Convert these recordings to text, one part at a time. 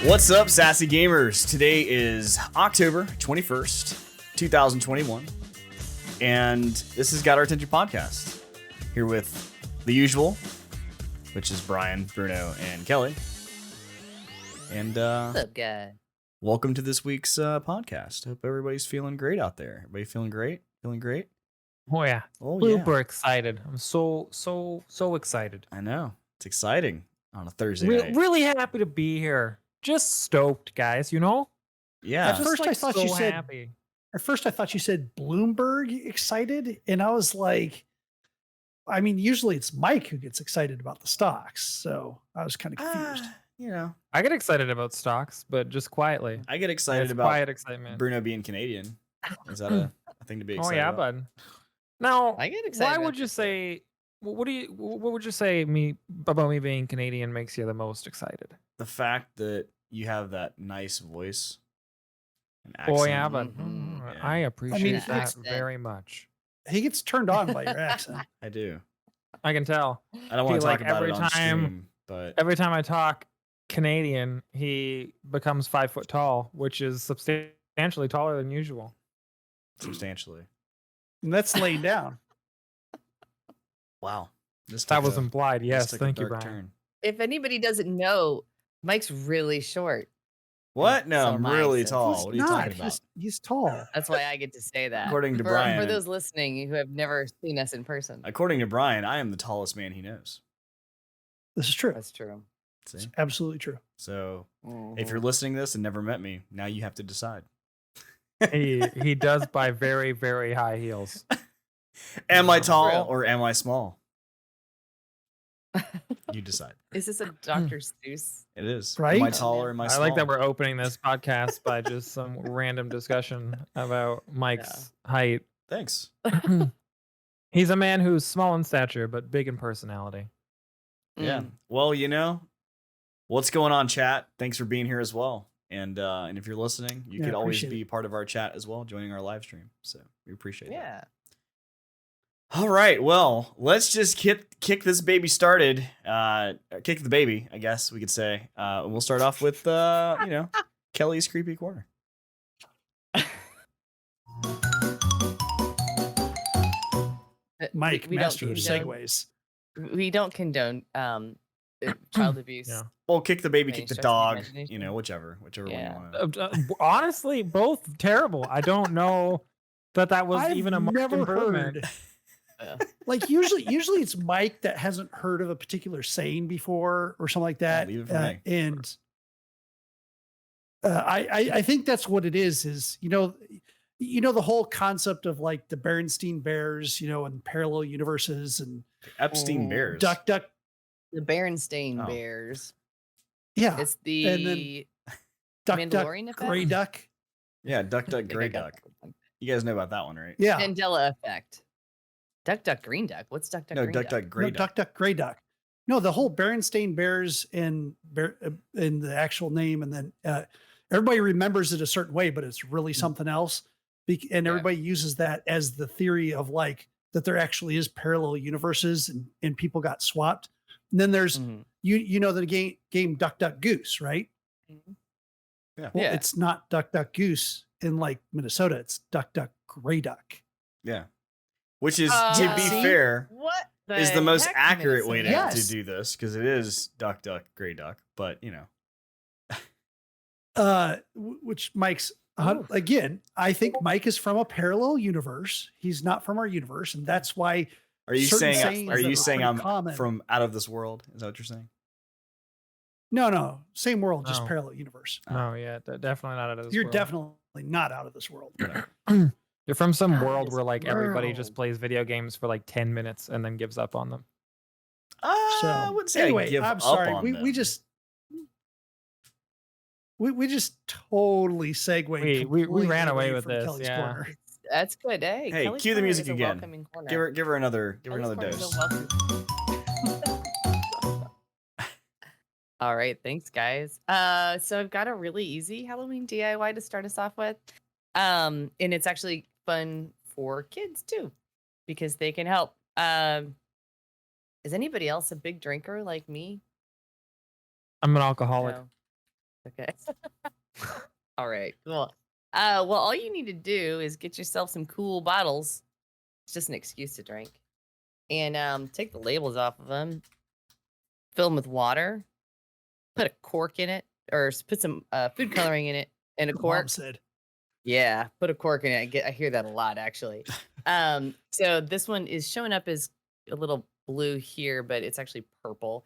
What's up, sassy gamers? Today is October 21st, 2021, and this has Got Our Attention podcast. Here with the usual, which is Brian, Bruno, and Kelly. And What's up, guy? welcome to this week's podcast. Hope everybody's feeling great out there. Everybody feeling great? Feeling great? Oh yeah, Oh super yeah. excited. I'm so excited. I know. It's exciting on a Thursday night. Really happy to be here. Just stoked, guys. You know. Yeah. At first, I thought so you said. happy. At first, I thought you said Bloomberg excited, and I was like, I mean, usually it's Mike who gets excited about the stocks, so I was kind of confused. You know, I get excited about stocks, but just quietly. I get excited It's about quiet excitement. Bruno being Canadian. Is that a thing to be Oh excited yeah, about? bud. Now, I get excited. why about would you this. say? What would you say about me being Canadian makes you the most excited? The fact that you have that nice voice and accent. Oh yeah, but Mhm. Yeah. I appreciate that that accent. very much. He gets turned on by your accent. I do. I can tell. I don't want to He, talk like, about every it on time- stream, but Every time I talk Canadian, he becomes 5 foot tall, which is substantially taller than usual. substantially. And that's laying down. Wow. This That took was a- implied. this Yes, took a thank you, dark Brian. turn. If anybody doesn't know, Mike's really short. What? No, So I'm am I, really so- tall. He's What are you not. talking about? He's tall. That's why I get to say that. According to for Brian. those listening who have never seen us in person. According to Brian, I am the tallest man he knows. This is true. That's true. See? It's absolutely true. So Mm-hmm. if you're listening to this and never met me, now you have to decide. He does buy very, very high heels. Am I tall Real. or am I small? You decide. Is this a Dr. Seuss? It is. Right? Am I tall or am I I small? like that we're opening this podcast by just some random discussion about Mike's height. Thanks. He's a man who's small in stature but big in personality. Yeah. Mm. Well, you know, what's going on, chat? Thanks for being here as well. And if you're listening, you Yeah, could always appreciate be part of our chat as well, joining our live stream. So we appreciate it. Yeah. All right. Well, let's just kick this baby started. Kick the baby, I guess we could say. We'll start off with Kelly's creepy corner. Mike, we master of condone- segues. We don't condone child abuse. Yeah. Well, kick the baby, Any kick the stretch of the dog. imagination. You know, whichever Yeah. one you want. Honestly, both terrible. I don't know that was I've even a marked never improvement. heard. Like usually it's Mike that hasn't heard of a particular saying before or something like that. leave it for me. And I think that's what it is. Is the whole concept of like the Berenstain Bears, and parallel universes and Epstein Oh, Bears. Duck. The Berenstain Oh. Bears. Yeah, It's and the Duck, Mandalorian Duck, effect? Gray Duck. Yeah, Duck, I Duck, think I Gray got Duck. that one. You guys know about that one, right? Yeah, Mandela effect. Duck, duck, green duck. What's duck, duck, No, green Duck, Duck, Gray no, Duck. Duck, Duck, Gray Duck. No, the whole Berenstain Bears and in the actual name, and then everybody remembers it a certain way, but it's really something else. And Yeah. everybody uses that as the theory of like that there actually is parallel universes and people got swapped. And then there's Mhm. the game Duck Duck Goose, right? Mhm. Yeah. Well, Yeah. it's not Duck Duck Goose in like Minnesota. It's Duck Duck Gray Duck. Yeah. Which is, to be See? fair, What is the most heck, accurate way to, Minnesota? Yes. to do this because it is Duck, Duck, Gray Duck. But, Which Mike's Ooh. again. I think Mike is from a parallel universe. He's not from our universe, and that's why. are you certain saying sayings that are pretty I'm common. from out of this world? Is that what you're saying? No, same world, just No. parallel universe. No, yeah, definitely not out of this You're world. definitely not out of this world. You're from some world this where like everybody just world. plays video games for like 10 minutes and then gives up on them. I So wouldn't say I anyway, give I'm up sorry. on We them. just we just totally segued. We completely ran away with from this, Kelly's yeah. corner. That's good. Hey, Hey, Kelly's cue the corner music is a again. welcoming corner. Give her another Kelly's corner is a dose. welcome- All right, thanks guys. So I've got a really easy Halloween DIY to start us off with. And it's actually fun for kids too, because they can help. Is anybody else a big drinker like me? I'm an alcoholic. No. Okay. All right. Cool. Well, all you need to do is get yourself some cool bottles. It's just an excuse to drink. And take the labels off of them. Fill them with water. Put a cork in it, or put some food coloring in it, and a Mom cork. said. Yeah, put a cork in it. I hear that a lot, actually. So this one is showing up as a little blue here, but it's actually purple.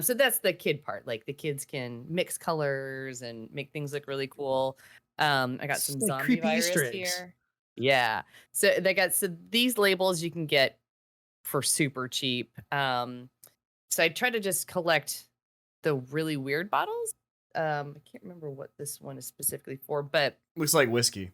So that's the kid part. Like the kids can mix colors and make things look really cool. I got It's some like zombie creepy virus Easter eggs. here. Yeah. So these labels you can get for super cheap. So I try to just collect the really weird bottles. I can't remember what this one is specifically for, but Looks like whiskey.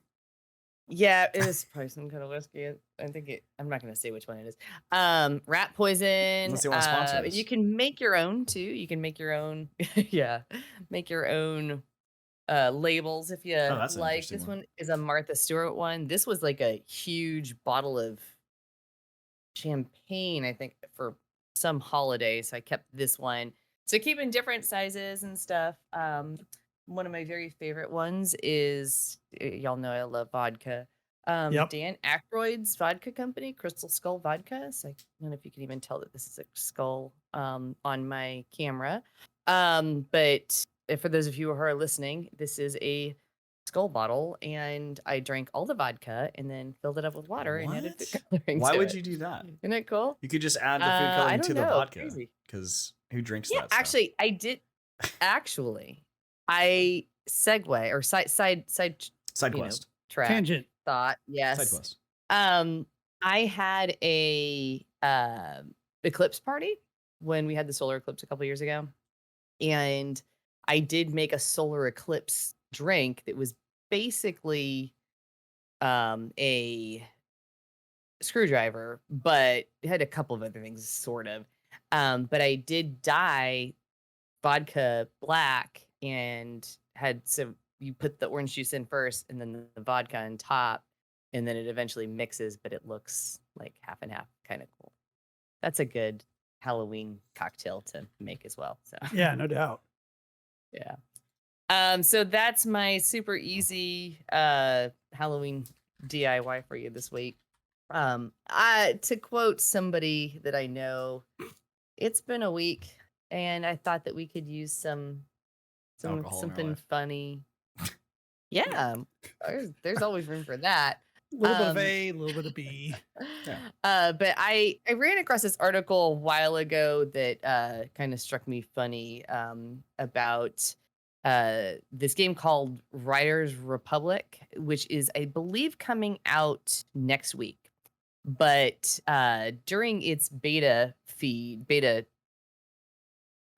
yeah, it is probably some kind of whiskey. I'm not going to say which one it is. Rat poison. Unless they want to sponsor us. You can make your own too. You can make your own. Yeah, make your own labels if you that's an like. interesting This one. one is a Martha Stewart one. This was like a huge bottle of champagne, I think, for some holiday. So I kept this one. So keeping different sizes and stuff. One of my very favorite ones is, y'all know I love vodka. Yep. Dan Aykroyd's vodka company, Crystal Skull Vodka. So I don't know if you can even tell that this is a skull on my camera. But for those of you who are listening, this is a skull bottle, and I drank all the vodka and then filled it up with water and added food coloring. Why to would it. you do that? Isn't it cool? You could just add the food I coloring don't to the know. vodka. Crazy. Because who drinks Yeah, that stuff? actually, I did. Actually, I segue or side Side quest. track Tangent. thought. Side Yes. quest. I had a eclipse party when we had the solar eclipse a couple years ago, and I did make a solar eclipse drink that was basically a screwdriver, but it had a couple of other things, sort of. But I did dye vodka black and you put the orange juice in first and then the vodka on top, and then it eventually mixes, but it looks like half and half, kind of cool. That's a good Halloween cocktail to make as well. So Yeah, no doubt. yeah. So that's my super easy Halloween DIY for you this week. To quote somebody that I know, it's been a week and I thought that we could use Alcohol in our something life. funny. Yeah, there's always room for that. A little bit of A, a little bit of B. But I ran across this article a while ago that kind of struck me funny about this game called Riders Republic, which is, I believe, coming out next week. But during its beta,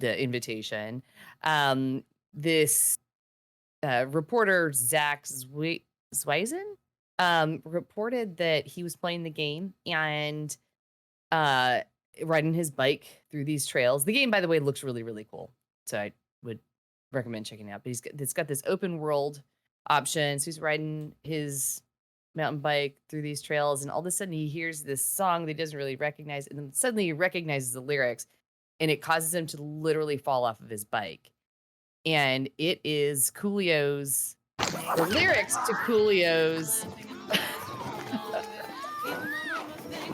the invitation, this reporter, Zach Zweisen, reported that he was playing the game and riding his bike through these trails. The game, by the way, looks really, really cool. So I would recommend checking it out. But it's got this open world option. So he's riding his mountain bike through these trails, and all of a sudden he hears this song that he doesn't really recognize, and then suddenly he recognizes the lyrics, and it causes him to literally fall off of his bike. And it is Coolio's, the lyrics to Coolio's.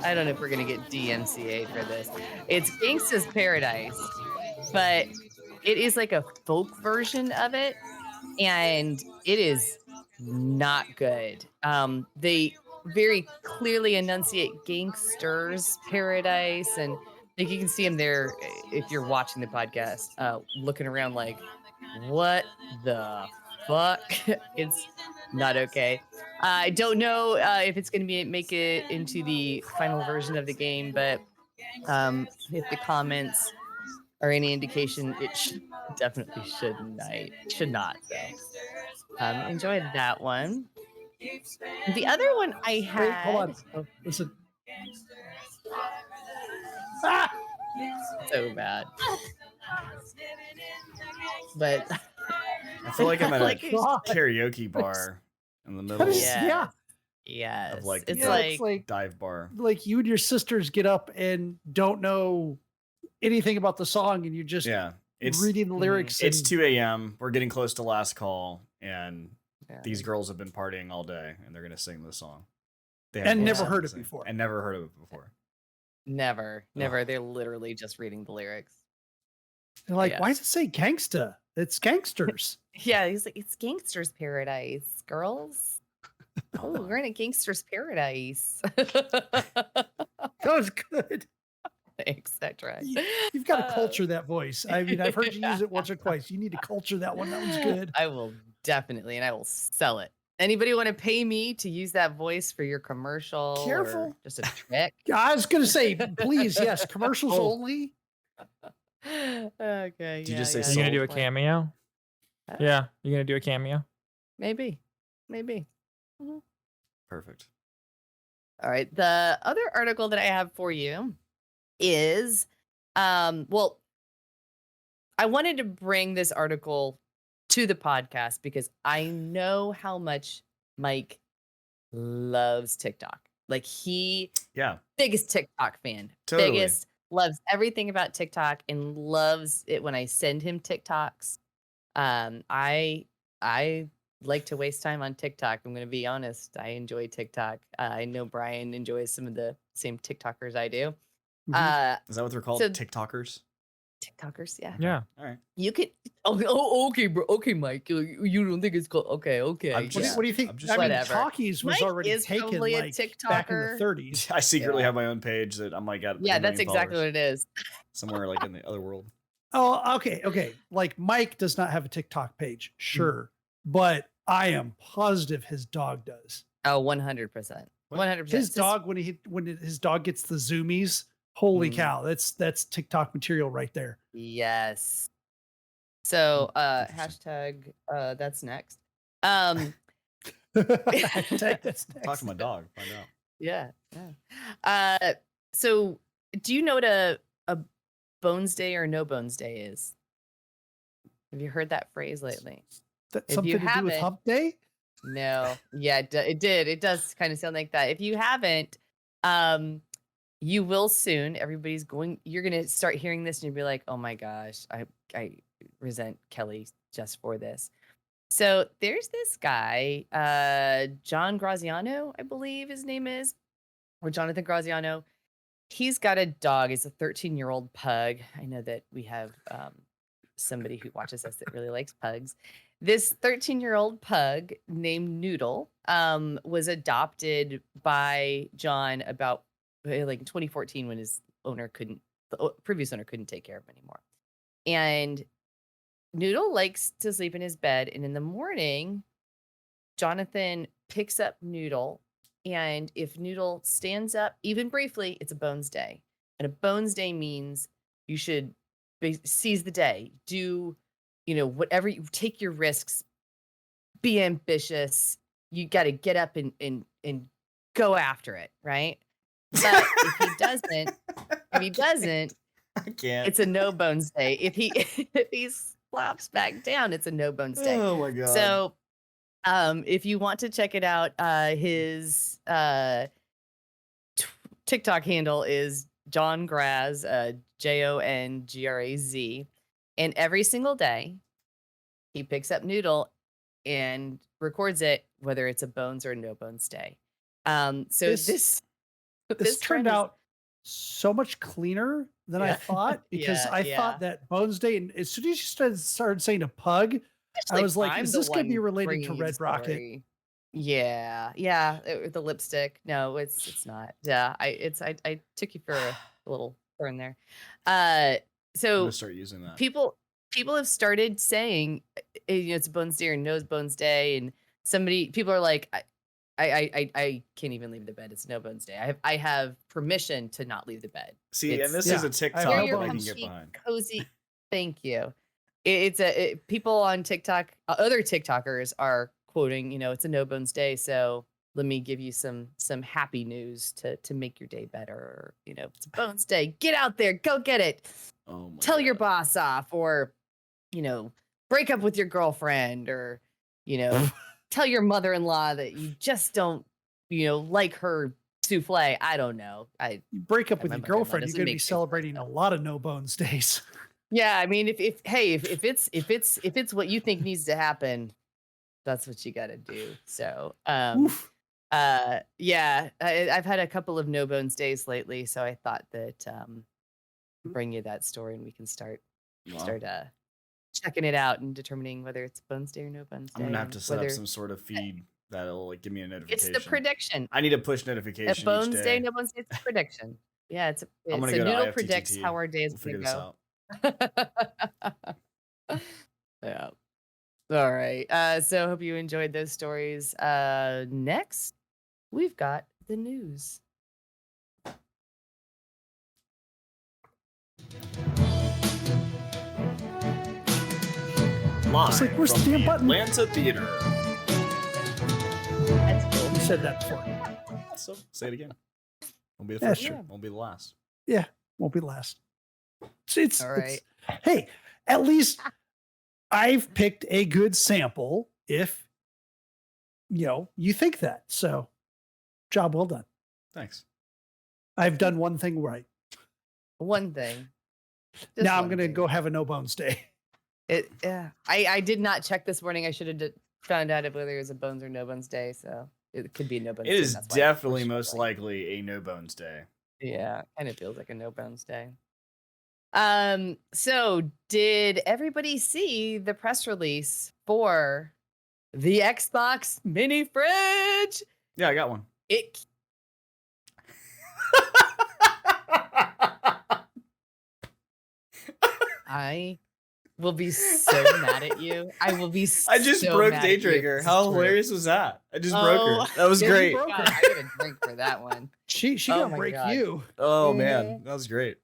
I don't know if we're gonna get DMCA for this. It's Gangstas Paradise, but it is like a folk version of it, and it is not good. They very clearly enunciate Gangsters Paradise, and like you can see him there if you're watching the podcast, looking around like, what the fuck? It's not okay. I don't know if it's going to make it into the final version of the game, but if the comments are any indication, it definitely should not. So enjoyed that one. The other one I had. Wait, hold on. Oh, listen. Ah! So bad. But I feel like I'm at Like a God. karaoke bar in the middle Yeah. Yeah. of like it's the like like dive bar. like you and your sisters get up and don't know anything about the song, and you just Yeah. reading the lyrics. It's and- 2 a.m. We're getting close to last call, and Yeah. these girls have been partying all day, and they're gonna sing this song. They And have never something heard to it sing. before. And never heard of it before. Never. They're literally just reading the lyrics. They're like, Yeah. why does it say gangsta? It's gangsters. Yeah, he's like, it's Gangsta's Paradise, girls. Oh, we're in a Gangsta's Paradise. That was good. Etc. You've got to culture that voice. I mean, I've heard you use it once or twice. You need to culture that one. That was good. I will definitely, and I will sell it. Anybody want to pay me to use that voice for your commercial? Careful. Or just a trick? I was going to say, please, yes, commercials Oh. only. Okay. Did you just say You sold? gonna do a cameo? Huh? Yeah, you gonna do a cameo? Maybe. Perfect. All right. The other article that I have for you is, well, I wanted to bring this article to the podcast because I know how much Mike loves TikTok. Like biggest TikTok fan, Totally. biggest, loves everything about TikTok and loves it when I send him TikToks. I like to waste time on TikTok. I'm going to be honest. I enjoy TikTok. I know Brian enjoys some of the same TikTokers I do. Is that what they're called? so- TikTokers? TikTokers, yeah. Yeah. All right. You could. Okay, bro. Okay, Mike. You don't think it's called? Okay. I'm What, do you, just- what do you think? I'm just- I mean, Whatever. Talkies was Mike already is taken probably a like back in the TikToker. 30s. I secretly Yeah. have my own page that I'm like at. Yeah, 1 that's million exactly what followers it is. somewhere like in the other world. Oh, okay. Like Mike does not have a TikTok page, sure, but I am positive his dog does. Oh, 100%. What? 100%. His dog when his dog gets the zoomies, holy Mm. cow, that's TikTok material right there. Yes. So, Interesting. hashtag that's next. Hashtag that's Talk next. to my dog. Find out. Yeah. So do you know what a Bones Day or No Bones Day is? Have you heard that phrase lately? That If something you to do with haven't- Hump Day? No. Yeah, it did. It does kind of sound like that. If you haven't, you will soon. You're going to start hearing this and you'll be like, oh my gosh, I resent Kelly just for this. So there's this guy, John Graziano, I believe his name is, or Jonathan Graziano. He's got a dog. It's a 13-year-old pug. I know that we have somebody who watches us that really likes pugs. This 13-year-old pug named Noodle was adopted by John about like in 2014 when his previous owner couldn't take care of him anymore. And Noodle likes to sleep in his bed. And in the morning, Jonathan picks up Noodle. And if Noodle stands up, even briefly, it's a Bones Day. And a Bones Day means you should seize the day. Do, whatever, you take your risks. Be ambitious. You got to get up and go after it, right? But if he doesn't, I can't. it's a no bones day. If he slaps back down, it's a no bones day. Oh my god. So, if you want to check it out, his TikTok handle is John Graz, JONGRAZ, and every single day he picks up Noodle and records it, whether it's a bones or a no bones day. So This this turned trend is- out so much cleaner than I Yeah. thought because Yeah, I yeah. thought that Bones Day, and as soon as you started saying a pug, Actually, was like, I'm is the this gonna be one related to bringing Red the Rocket? story. Yeah, the lipstick. No, it's not. Yeah, I took you for a little turn there. I'm So gonna start using that. people have started saying, it's a Bones Day or no Bones Day, and people are like, I can't even leave the bed. It's no Bones Day. I have permission to not leave the bed. See, It's- and this Yeah, is a I TikTok have Wear no your that I can bones. get comfy, behind. cozy. Thank you. People on TikTok, other TikTokers are quoting, it's a no bones day. So let me give you some happy news to make your day better. Or, it's a bones day. Get out there, go get it. Oh my Tell your God. boss off, or, break up with your girlfriend, or, tell your mother-in-law that you just don't, like her souffle. I don't know. You break up with My your mother-in-law girlfriend, you're doesn't going to be make things celebrating a lot of No Bones days. Yeah, I mean, if it's what you think needs to happen, that's what you got to do. So, Oof. yeah, I've had a couple of no bones days lately, so I thought that bring you that story and we can start Wow. checking it out and determining whether it's Bones Day or no Bones Day. I'm gonna have and to set up whether some sort of feed that'll like give me a it's notification. the prediction. I need a push At notification each Bones Day, day. no Bones Day, it's a prediction. Yeah, I'm gonna a go to noodle predicts IFTTT. how our day is We'll figure gonna this go. out. Yeah. All right. So hope you enjoyed those stories. Next, we've got the news. Live like, where's the from damn button? Atlanta Theater. That's cool. You said that before. So say it again. Won't be the That's first. true. Won't be the last. Yeah, won't be last. It's All right. hey, at least I've picked a good sample if you think that. So job well done. Thanks. I've done one thing right. One thing. Just Now I'm one gonna thing. go have a no bones day. I did not check this morning. I should have found out if whether it was a Bones or no Bones Day. So it could be a no Bones It day. is That's why definitely I'm most like, likely a no bones day. yeah, kind of feels like a no Bones Day. So did everybody see the press release for the Xbox mini fridge? Yeah, I got one. It I will be so mad at you. I will be I just so broke mad at you if Daydrinker. this How is true. hilarious was that? I just broke Oh, her. That was yeah, you great. broke God, I got a drink for that one. She Oh gonna my break God. you. Oh Mhm. man, that was great.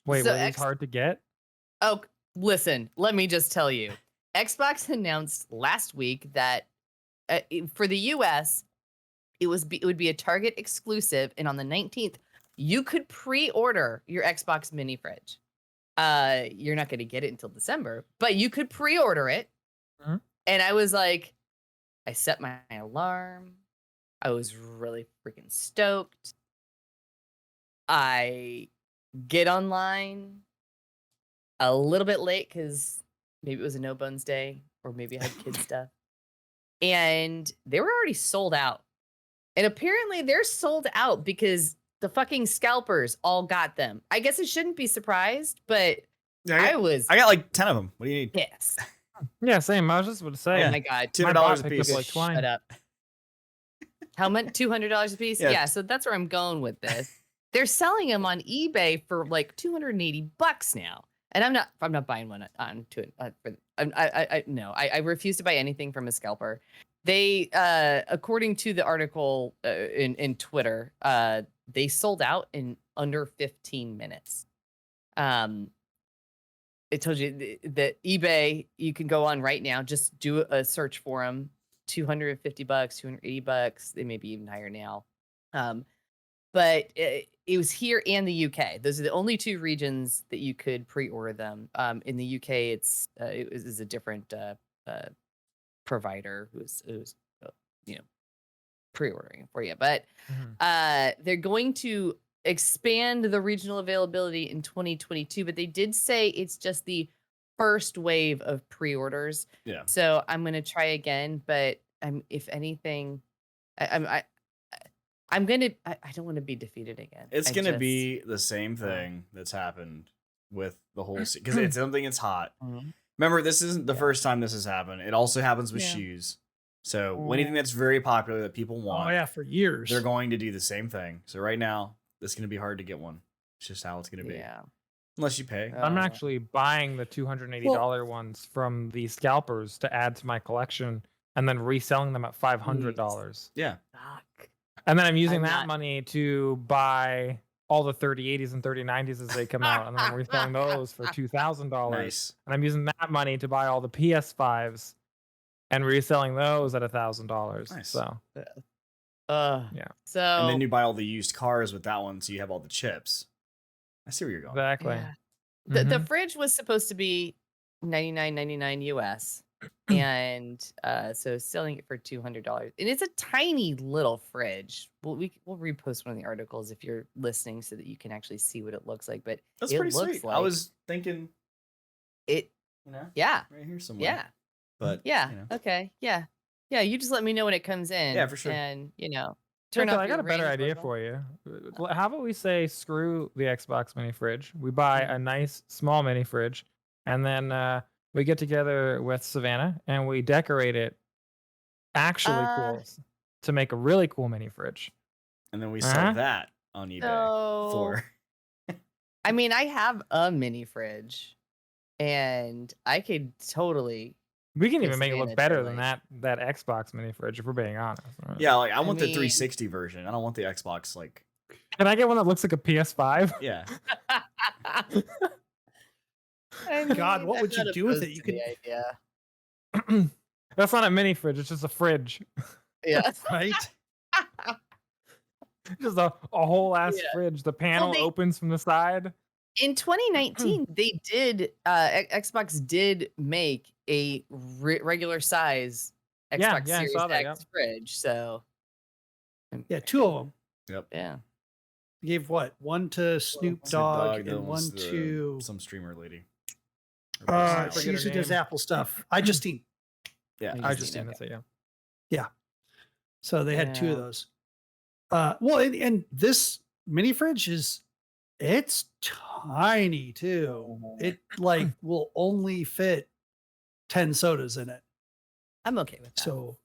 Wait, So were these hard to get? Oh, listen, let me just tell you. Xbox announced last week that for the US, it would be a Target exclusive, and on the 19th, you could pre-order your Xbox mini fridge. You're not going to get it until December, but you could pre-order it. Mhm. And I was like, I set my alarm. I was really freaking stoked. I get online a little bit late because maybe it was a no bones day or maybe I had kid stuff. And they were already sold out. And apparently they're sold out because the fucking scalpers all got them. I guess I shouldn't be surprised, but Yeah, I was I got like 10 of them. What do you need? pissed. Yeah, same. I was just about to say. Oh Yeah. my God. My $200 bot a picked piece. up like 20. Shut up. How much? $200 a piece? Yeah. Yeah, so that's where I'm going with this. They're selling them on eBay for like $280 now. And I'm not buying one on to it. I refuse to buy anything from a scalper. They according to the article in Twitter, they sold out in under 15 minutes. It told you that eBay, you can go on right now, just do a search for them. $250, $280. They may be even higher now. But it was here and the UK. Those are the only two regions that you could pre-order them. In the UK, it is a different provider who's pre-ordering it for you. But they're going to expand the regional availability in 2022. But they did say it's just the first wave of pre-orders. Yeah. So I'm going to try again. But if anything, I don't want to be defeated again. It's going to be the same thing that's happened with the whole because it's something that's hot. Remember, this isn't the first time this has happened. It also happens with shoes. So anything that's very popular that people want, Oh yeah, for years. they're going to do the same thing. So right now, it's going to be hard to get one. It's just how it's going to be. Yeah. Unless you pay. I'm actually buying the $280 ones from the scalpers to add to my collection and then reselling them at $500. Yeah. Fuck. And then I'm using I'm that not- money to buy all the 3080s and 3090s as they come out, and then I'm reselling those for $2,000. Nice. And I'm using that money to buy all the PS5s and reselling those at $1,000. Nice. So Yeah. So And then you buy all the used cars with that one, so you have all the chips. I see where you're going. exactly. yeah. The fridge was supposed to be $99.99 US. And so selling it for $200, and it's a tiny little fridge. We'll repost one of the articles if you're listening so that you can actually see what it looks like. But That's it pretty looks sweet. like I was thinking, it. Yeah, right here somewhere. yeah, But yeah. Okay, yeah. You just let me know when it comes in. Yeah, for sure. And turn Nico, off. I got your a better range idea logo. for you. How about we say screw the Xbox mini fridge? We buy a nice small mini fridge, and then we get together with Savannah and we decorate it actually cool to make a really cool mini fridge. And then we sell that on eBay for. I mean, I have a mini fridge, and I could totally. We can take even make it Savannah look to, better than like- that Xbox mini fridge, if we're being honest. Right? Yeah, like I want the mean- 360 version. I don't want the Xbox. Like, Can I get one that looks like a PS5? yeah. God, what I'm would you not do with opposed it? You to the could- idea. That's not a mini fridge. It's just a fridge. Yeah. right? Just a whole ass Yeah. fridge. The panel they- opens from the side. In 2019, they did. Xbox did make a regular size Xbox yeah, I Series saw that, X fridge. So Yeah, two of them. Yep. yeah. Gave what? One to Snoop Dogg the and one to some streamer lady. I forget she her usually does name. Apple stuff. I Justine. Yeah. I just just seen didn't it. say yeah. So they had two of Yeah. those. Well, and this mini fridge it's tiny too. It like will only fit 10 sodas in it. I'm okay with that. So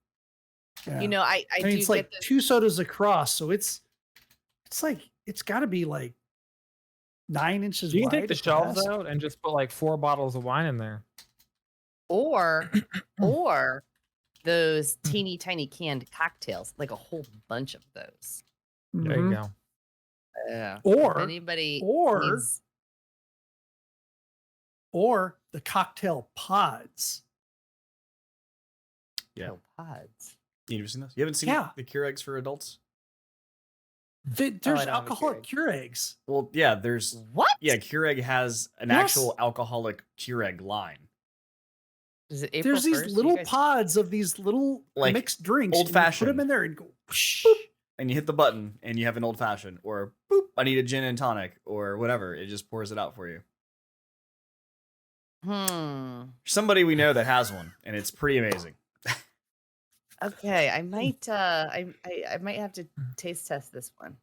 yeah. I I do mean, it's get like the, 2 sodas across, so it's like it's got to be like 9 inches You can wide. take the at shelves best. out and just put like 4 bottles of wine in there. or those teeny tiny canned cocktails, like a whole bunch of those. There you Mhm. go. Yeah. Or- if anybody or- needs, Or the cocktail pods. Yeah. pods. You ever seen this? You haven't seen Yeah. the Keurigs for adults? There's don't have a alcoholic Keurigs. Well, yeah. There's What? Keurig has an Yes. actual alcoholic Keurig line. Is it April There's these 1st? You little guys- pods of these little Like, mixed drinks. and you old-fashioned. Put them in there and go. Whoosh. And you hit the button and you have an old fashioned, or boop, I need a gin and tonic, or whatever. It just pours it out for you. Somebody we know that has one, and it's pretty amazing. Okay, I might I might have to taste test this one.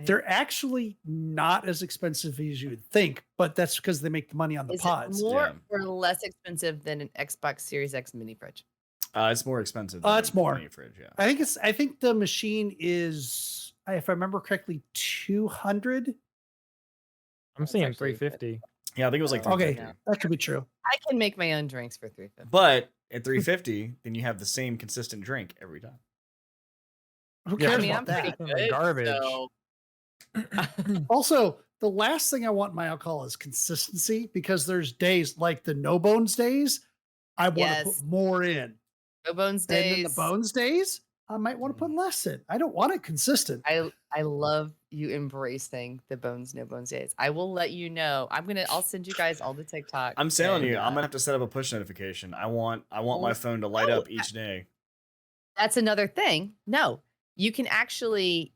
They're actually not as expensive as you would think, but that's because they make the money on the Is pods. it more Yeah. or less expensive than an Xbox Series X mini fridge? It's more expensive. It's more. mini fridge. Yeah. I think the machine is, if I remember correctly, 200. I'm That's seeing actually 350. Yeah, I think it was like Okay. 350. Yeah. That could be true. I can make my own drinks for $3.50. But at 350, then you have the same consistent drink every time. Who Yeah, cares I mean, about I'm that? pretty Like good. garbage. So... Also, the last thing I want in my alcohol is consistency, because there's days like the no bones days, I want to Yes. put more in. No bones And then days. the bones days, I might want to put less in. I don't want it consistent. I love you embracing the bones no bones days. I will let you know. I'll send you guys all the TikTok. I'm telling and, you, I'm gonna have to set up a push notification. I want my phone to light Oh, up each day. That's another thing. No, you can actually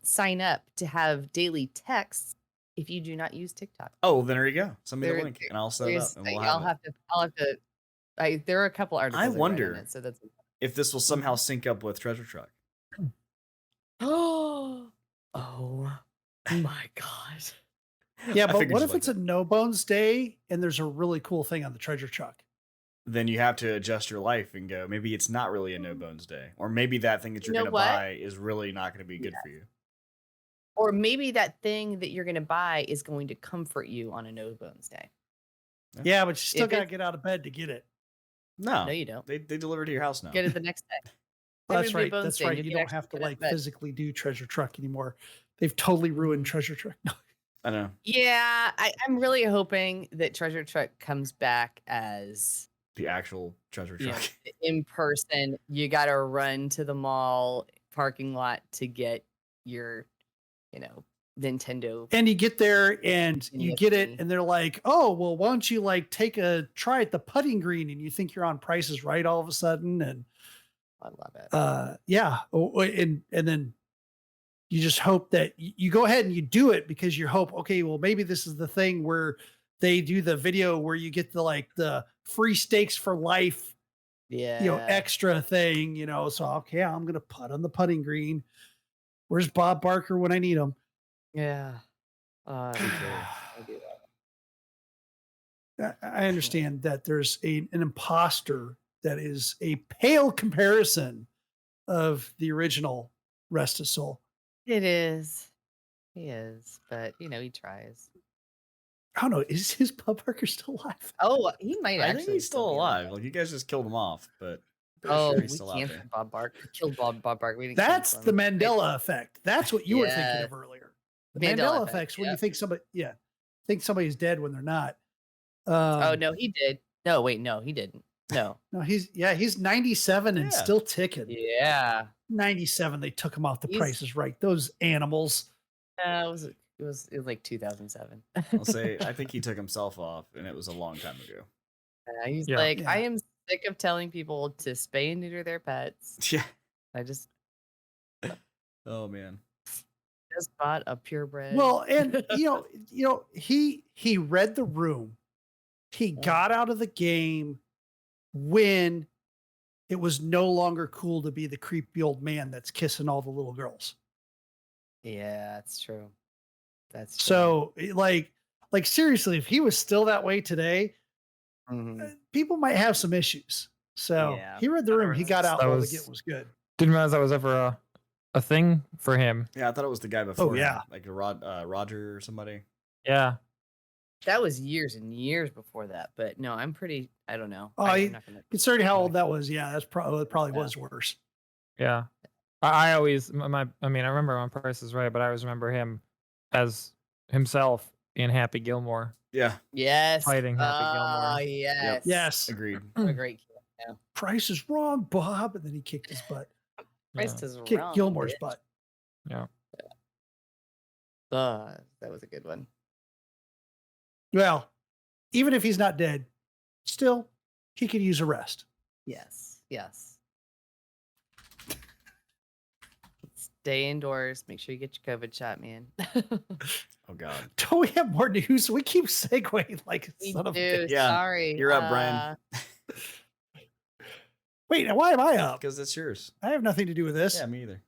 sign up to have daily texts if you do not use TikTok. Oh, well, then there you go. Send me the There- link, and I'll set it up, and we'll I'll have it. have to. There are a couple articles. I read on wonder- it, so that's. If this will somehow sync up with Treasure Truck. Oh my god! Yeah, I but figured what you'd if like it's a no bones day and there's a really cool thing on the treasure truck? Then you have to adjust your life and go, maybe it's not really a no bones day. Or maybe that thing that you're You know going to what? buy is really not going to be good for you. Or maybe that thing that you're going to buy is going to comfort you on a no bones day. Yeah, but you still If got to it's- get out of bed to get it. No, No, you don't. they deliver to your house now. Get it the next day. Oh, that's It would be a right. bones That's day. right. You You can don't actually have to get out of like bed. physically do treasure truck anymore. They've totally ruined treasure truck. No. I know. Yeah, I'm really hoping that Treasure Truck comes back as The actual Treasure you know, Truck. in person. You got to run to the mall parking lot to get your, Nintendo. And you get there and you get it, NFT. and they're like, "Oh, well, why don't you like take a try at the putting green?" And you think you're on Price is Right all of a sudden, and I love it. yeah, and then you just hope that you go ahead and you do it because you hope, okay, well, maybe this is the thing where they do the video where you get the free stakes for life, Yeah. extra thing, So okay, I'm gonna putt on the putting green. Where's Bob Barker when I need him? Yeah. Me too. I do that. I understand that there's an imposter that is a pale comparison of the original Rest of Soul. It is. He is, but he tries. I don't know. Is his Bob Barker still alive? Oh, he might I actually think he's still be alive. Like you guys just killed him off, but pretty Oh, sure we he's still out canceled there. Bob Barker. We killed Bob Barker. We didn't That's cancel the him. Mandela effect. That's what you were thinking Yeah. of earlier. The Mandela Mandela effect, effect's when yeah. you think somebody's dead when they're not. Oh no, he did. No, wait, no, he didn't. No. No, he's 97 and Yeah. still ticking. Yeah. 97, they took him off the He's- prices right. Those animals. It was like 2007. I'll say I think he took himself off, and it was a long time ago. He's Yeah. like, Yeah. I am sick of telling people to spay and neuter their pets. Yeah. I just Oh man. bought a purebred. Well, and he read the room. He got out of the game when it was no longer cool to be the creepy old man that's kissing all the little girls. yeah, that's true. That's true. So, like seriously, if he was still that way today, Mhm. people might have some issues. So Yeah. he read the room. He got out That while the was- get was good. Didn't realize that was ever a thing for him. Yeah, I thought it was the guy before. yeah. him, like a Roger or somebody. Yeah. That was years and years before that, but no, I don't know. Oh, I'm not gonna. Considering how old that was, yeah, it probably Yeah. was worse. Yeah. I always I remember on Price is Right, but I always remember him as himself in Happy Gilmore. Yeah, Yes. Fighting Happy Oh, Gilmore. yes. Yes, agreed. What a great kid. Yeah. Price is wrong, Bob, and then he kicked his butt. Christ Yeah. is Kicked wrong, Gilmore's bitch. butt. Yeah. That was a good one. Well, even if he's not dead, still he could use a rest. Yes. Yes. Stay indoors. Make sure you get your COVID shot, man. Oh god. Don't we have more news? We keep segueing like a We son of a do. bitch. Yeah, Sorry. you're up, Brian. Wait, why am I up? Because it's yours. I have nothing to do with this. Yeah, me either.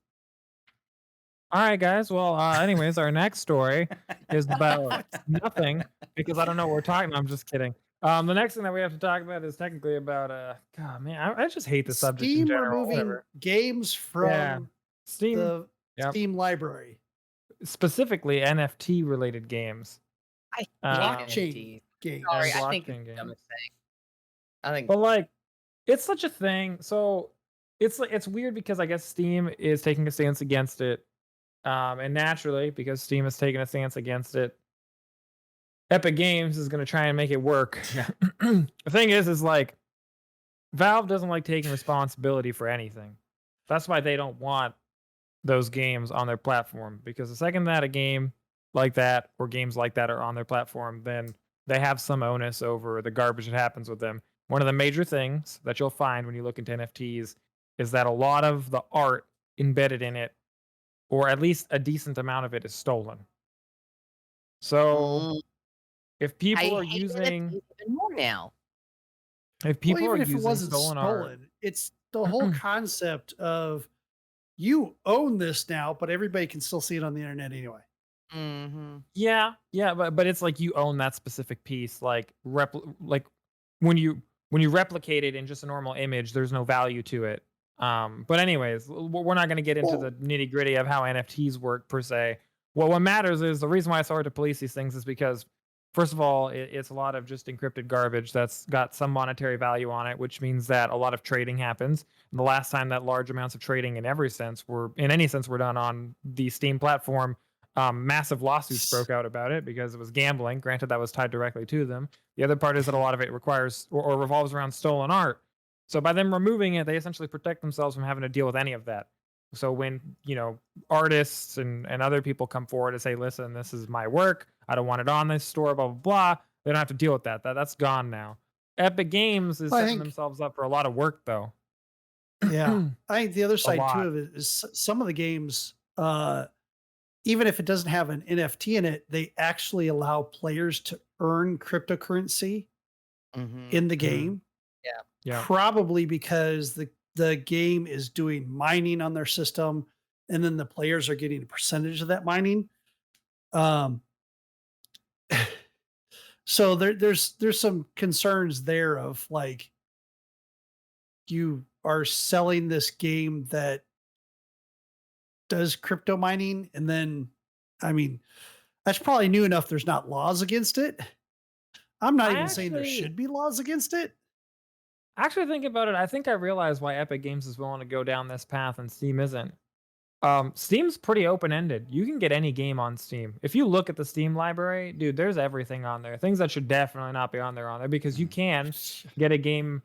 All right, guys. Well, anyways, our next story is about nothing because I don't know what we're talking about. I'm just kidding. The next thing that we have to talk about is technically about God, man, I just hate the subject in Steam general. removing Whatever. games from Yeah. Steam, the Yep. Steam library. specifically NFT related games. I hate Blockchain NFTs. games. Sorry, and I think blockchain it's the games. dumbest thing. I think But like, it's such a thing. So it's weird because I guess Steam is taking a stance against it, and naturally, because Steam has taken a stance against it, Epic Games is going to try and make it work. Yeah. The thing is like, Valve doesn't like taking responsibility for anything. That's why they don't want those games on their platform, because the second that a game like that or games like that are on their platform, then they have some onus over the garbage that happens with them. One of the major things that you'll find when you look into NFTs is that a lot of the art embedded in it, or at least a decent amount of it, is stolen. So if people I are hate using, NFTs even more now. if people Well, are even if it using wasn't stolen art, it's the whole concept of you own this now, but everybody can still see it on the internet anyway. Mm-hmm. yeah, but it's like you own that specific piece. Like like when you replicate it in just a normal image, there's no value to it. But anyways, we're not going to get into the nitty gritty of how NFTs work per se. Well, what matters is the reason why it's hard to police these things is because, first of all, it's a lot of just encrypted garbage that's got some monetary value on it, which means that a lot of trading happens. And the last time that large amounts of trading in any sense were done on the Steam platform, massive lawsuits broke out about it because it was gambling. Granted, that was tied directly to them. The other part is that a lot of it requires or revolves around stolen art. So by them removing it, they essentially protect themselves from having to deal with any of that. So when, artists and other people come forward and say, listen, this is my work, I don't want it on this store, blah, blah, blah, they don't have to deal with that. That's gone now. Epic Games is Well, I setting think- themselves up for a lot of work, though. Yeah. I think the other side lot. too of it is some of the games, even if it doesn't have an NFT in it, they actually allow players to earn cryptocurrency Mhm. in the game. Yeah. Probably because the game is doing mining on their system, and then the players are getting a percentage of that mining. So there's some concerns there of like you are selling this game that does crypto mining, and then I mean that's probably new enough. There's not laws against it. I'm not I even saying there actually- should be laws against it. Actually, think about it. I think I realize why Epic Games is willing to go down this path and Steam isn't. Steam's pretty open-ended. You can get any game on Steam. If you look at the Steam library, dude, there's everything on there. Things that should definitely not be on there because you can get a game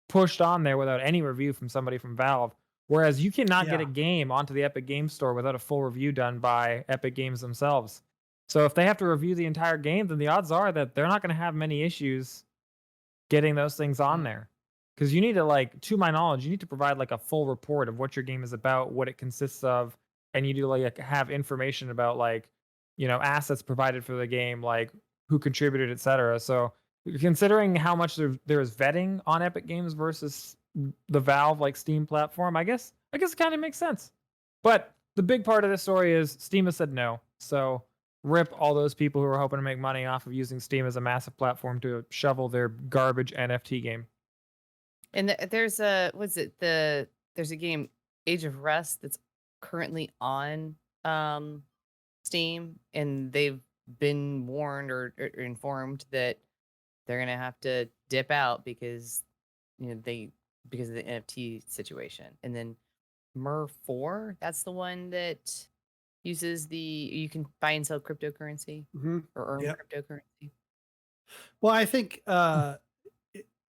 pushed on there without any review from somebody from Valve. Whereas you cannot get a Yeah. game onto the Epic Games Store without a full review done by Epic Games themselves. So if they have to review the entire game, then the odds are that they're not going to have many issues getting those things on there. Because you need to, to my knowledge, you need to provide like a full report of what your game is about, what it consists of, and you do have information about assets provided for the game, like who contributed, etc. So considering how much there is vetting on Epic Games versus the Valve Steam platform, I guess it kind of makes sense. But the big part of this story is Steam has said no. So rip all those people who are hoping to make money off of using Steam as a massive platform to shovel their garbage NFT game. And there's a game, Age of Rest, that's currently on Steam, and they've been warned or informed that they're gonna have to dip out because because of the NFT situation. And then Mer 4, that's the one that uses you can buy and sell cryptocurrency Mhm. or earn Yep. cryptocurrency. Well, I think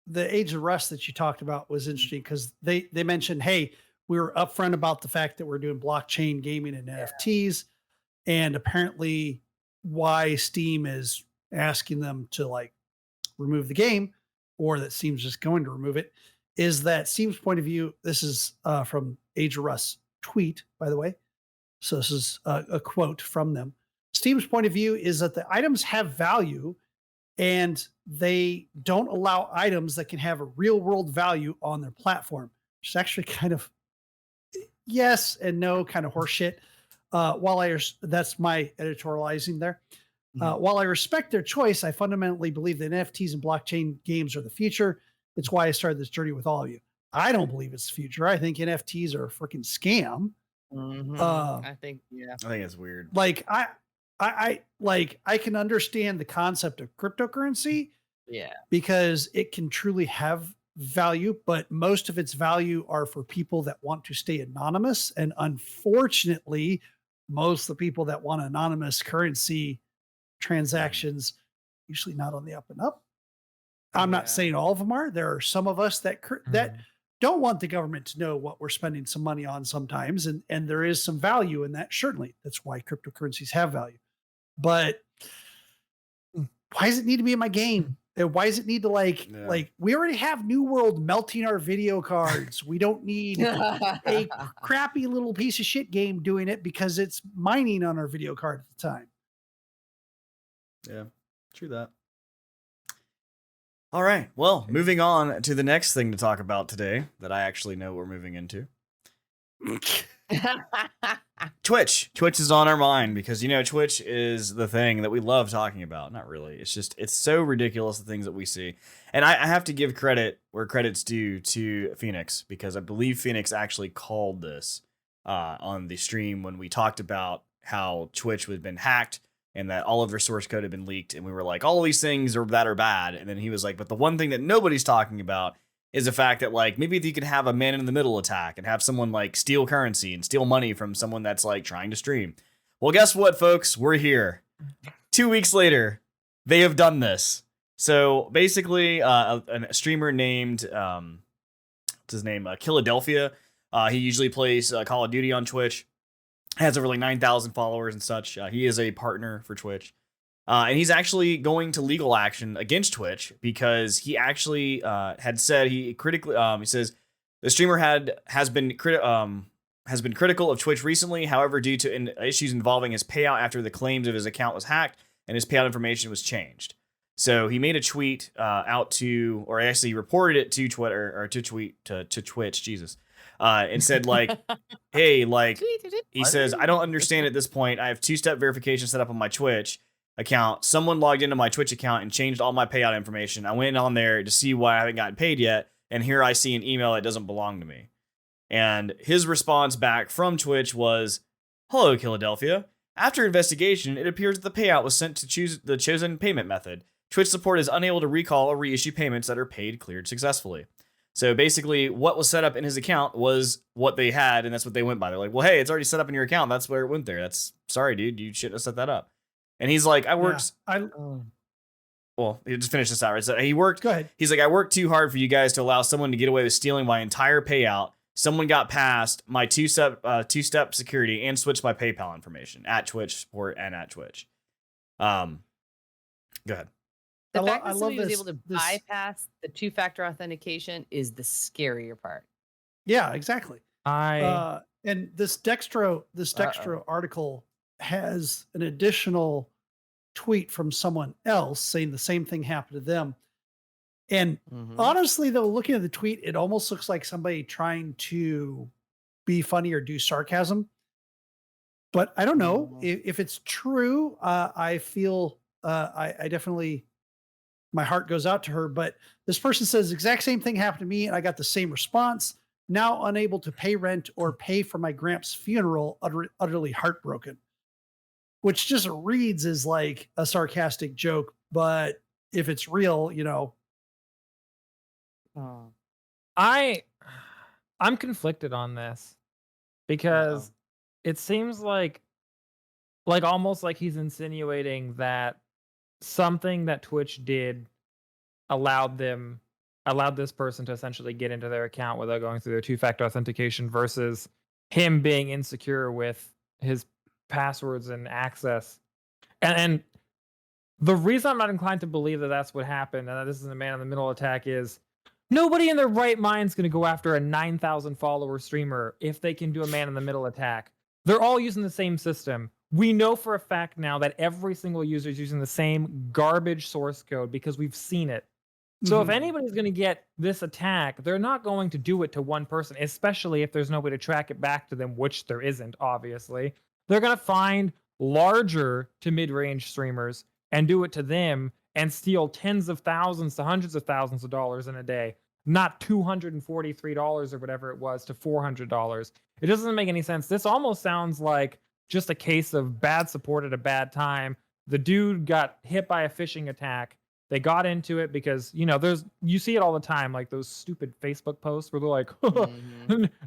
the Age of Rust that you talked about was interesting because they mentioned, hey, we were upfront about the fact that we're doing blockchain gaming and NFTs, and apparently why Steam is asking them to remove the game, or that Steam's just going to remove it, is that Steam's point of view. This is from Age of Rust tweet, by the way. So this is a quote from them. Steam's point of view is that the items have value, and they don't allow items that can have a real world value on their platform. Which is actually kind of yes and no, kind of horseshit. That's my editorializing there. While I respect their choice, I fundamentally believe that NFTs and blockchain games are the future. It's why I started this journey with all of you. I don't believe it's the future. I think NFTs are a freaking scam. I think I think it's weird. I can understand the concept of cryptocurrency yeah. because it can truly have value, but most of its value are for people that want to stay anonymous. And unfortunately, most of the people that want anonymous currency transactions usually not on the up and up. I'm not Yeah. saying all of them are. There are some of us that don't want the government to know what we're spending some money on sometimes, and there is some value in that. Certainly, that's why cryptocurrencies have value. But why does it need to be in my game? And why does it need to we already have New World melting our video cards. We don't need a crappy little piece of shit game doing it because it's mining on our video card at the time. Yeah, true that. All right. Well, moving on to the next thing to talk about today that I actually know we're moving into. Twitch. Twitch is on our mind because, Twitch is the thing that we love talking about. Not really. It's so ridiculous, the things that we see. And I have to give credit where credit's due to Phoenix, because I believe Phoenix actually called this on the stream when we talked about how Twitch had been hacked and that all of their source code had been leaked. And we were like, all of these things are bad. And then he was like, but the one thing that nobody's talking about is the fact that maybe you could have a man in the middle attack and have someone steal currency and steal money from someone that's trying to stream. Well, guess what, folks? We're here. 2 weeks later, they have done this. So basically, a streamer named, what's his name? Philadelphia He usually plays Call of Duty on Twitch. Has over like 9,000 followers and such. He is a partner for Twitch. And he's actually going to legal action against Twitch because he actually had said he says the streamer has been critical of Twitch recently. However, due to issues involving his payout after the claims of his account was hacked and his payout information was changed. So he made a tweet out to, or actually reported it to Twitter or to Twitch, Jesus, and said like, hey, like he says, I don't understand at this point. I have 2-step verification set up on my Twitch account. Someone logged into my Twitch account and changed all my payout information. I went on there to see why I haven't gotten paid yet. And here I see an email that doesn't belong to me. And his response back from Twitch was, hello, Philadelphia. After investigation, it appears that the payout was sent to choose the chosen payment method. Twitch support is unable to recall or reissue payments that are cleared successfully. So basically, what was set up in his account was what they had, and that's what they went by. They're like, well, hey, it's already set up in your account. That's where it went there. Sorry, dude. You shouldn't have set that up. And he's like, well, he just finished this out. Right? So he worked. Go ahead. He's like, I worked too hard for you guys to allow someone to get away with stealing my entire payout. Someone got past my two-step security and switched my PayPal information at Twitch support and at Twitch. Go ahead. The fact that somebody was able to bypass the 2-factor authentication is the scarier part. Yeah, exactly. I And this Dextro article has an additional tweet from someone else saying the same thing happened to them. And honestly, though, looking at the tweet, it almost looks like somebody trying to be funny or do sarcasm. But I don't know if it's true. I feel I definitely, my heart goes out to her. But this person says, exact same thing happened to me, and I got the same response. Now unable to pay rent or pay for my gramps' funeral, utterly heartbroken. Which just reads as like a sarcastic joke, but if it's real, you know. I'm conflicted on this because it seems like almost like he's insinuating that something that Twitch did allowed this person to essentially get into their account without going through their 2-factor authentication versus him being insecure with his passwords and access. And the reason I'm not inclined to believe that that's what happened and that this is a man-in-the-middle attack is nobody in their right mind is going to go after a 9,000 follower streamer if they can do a man-in-the-middle attack. They're all using the same system. We know for a fact now that every single user is using the same garbage source code because we've seen it. So if anybody's going to get this attack, they're not going to do it to one person, especially if there's no way to track it back to them, which there isn't, obviously. They're going to find larger to mid-range streamers and do it to them and steal tens of thousands to hundreds of thousands of dollars in a day, not $243 or whatever it was to $400. It doesn't make any sense. This almost sounds like just a case of bad support at a bad time. The dude got hit by a phishing attack. They got into it because, you see it all the time, like those stupid Facebook posts where they're like,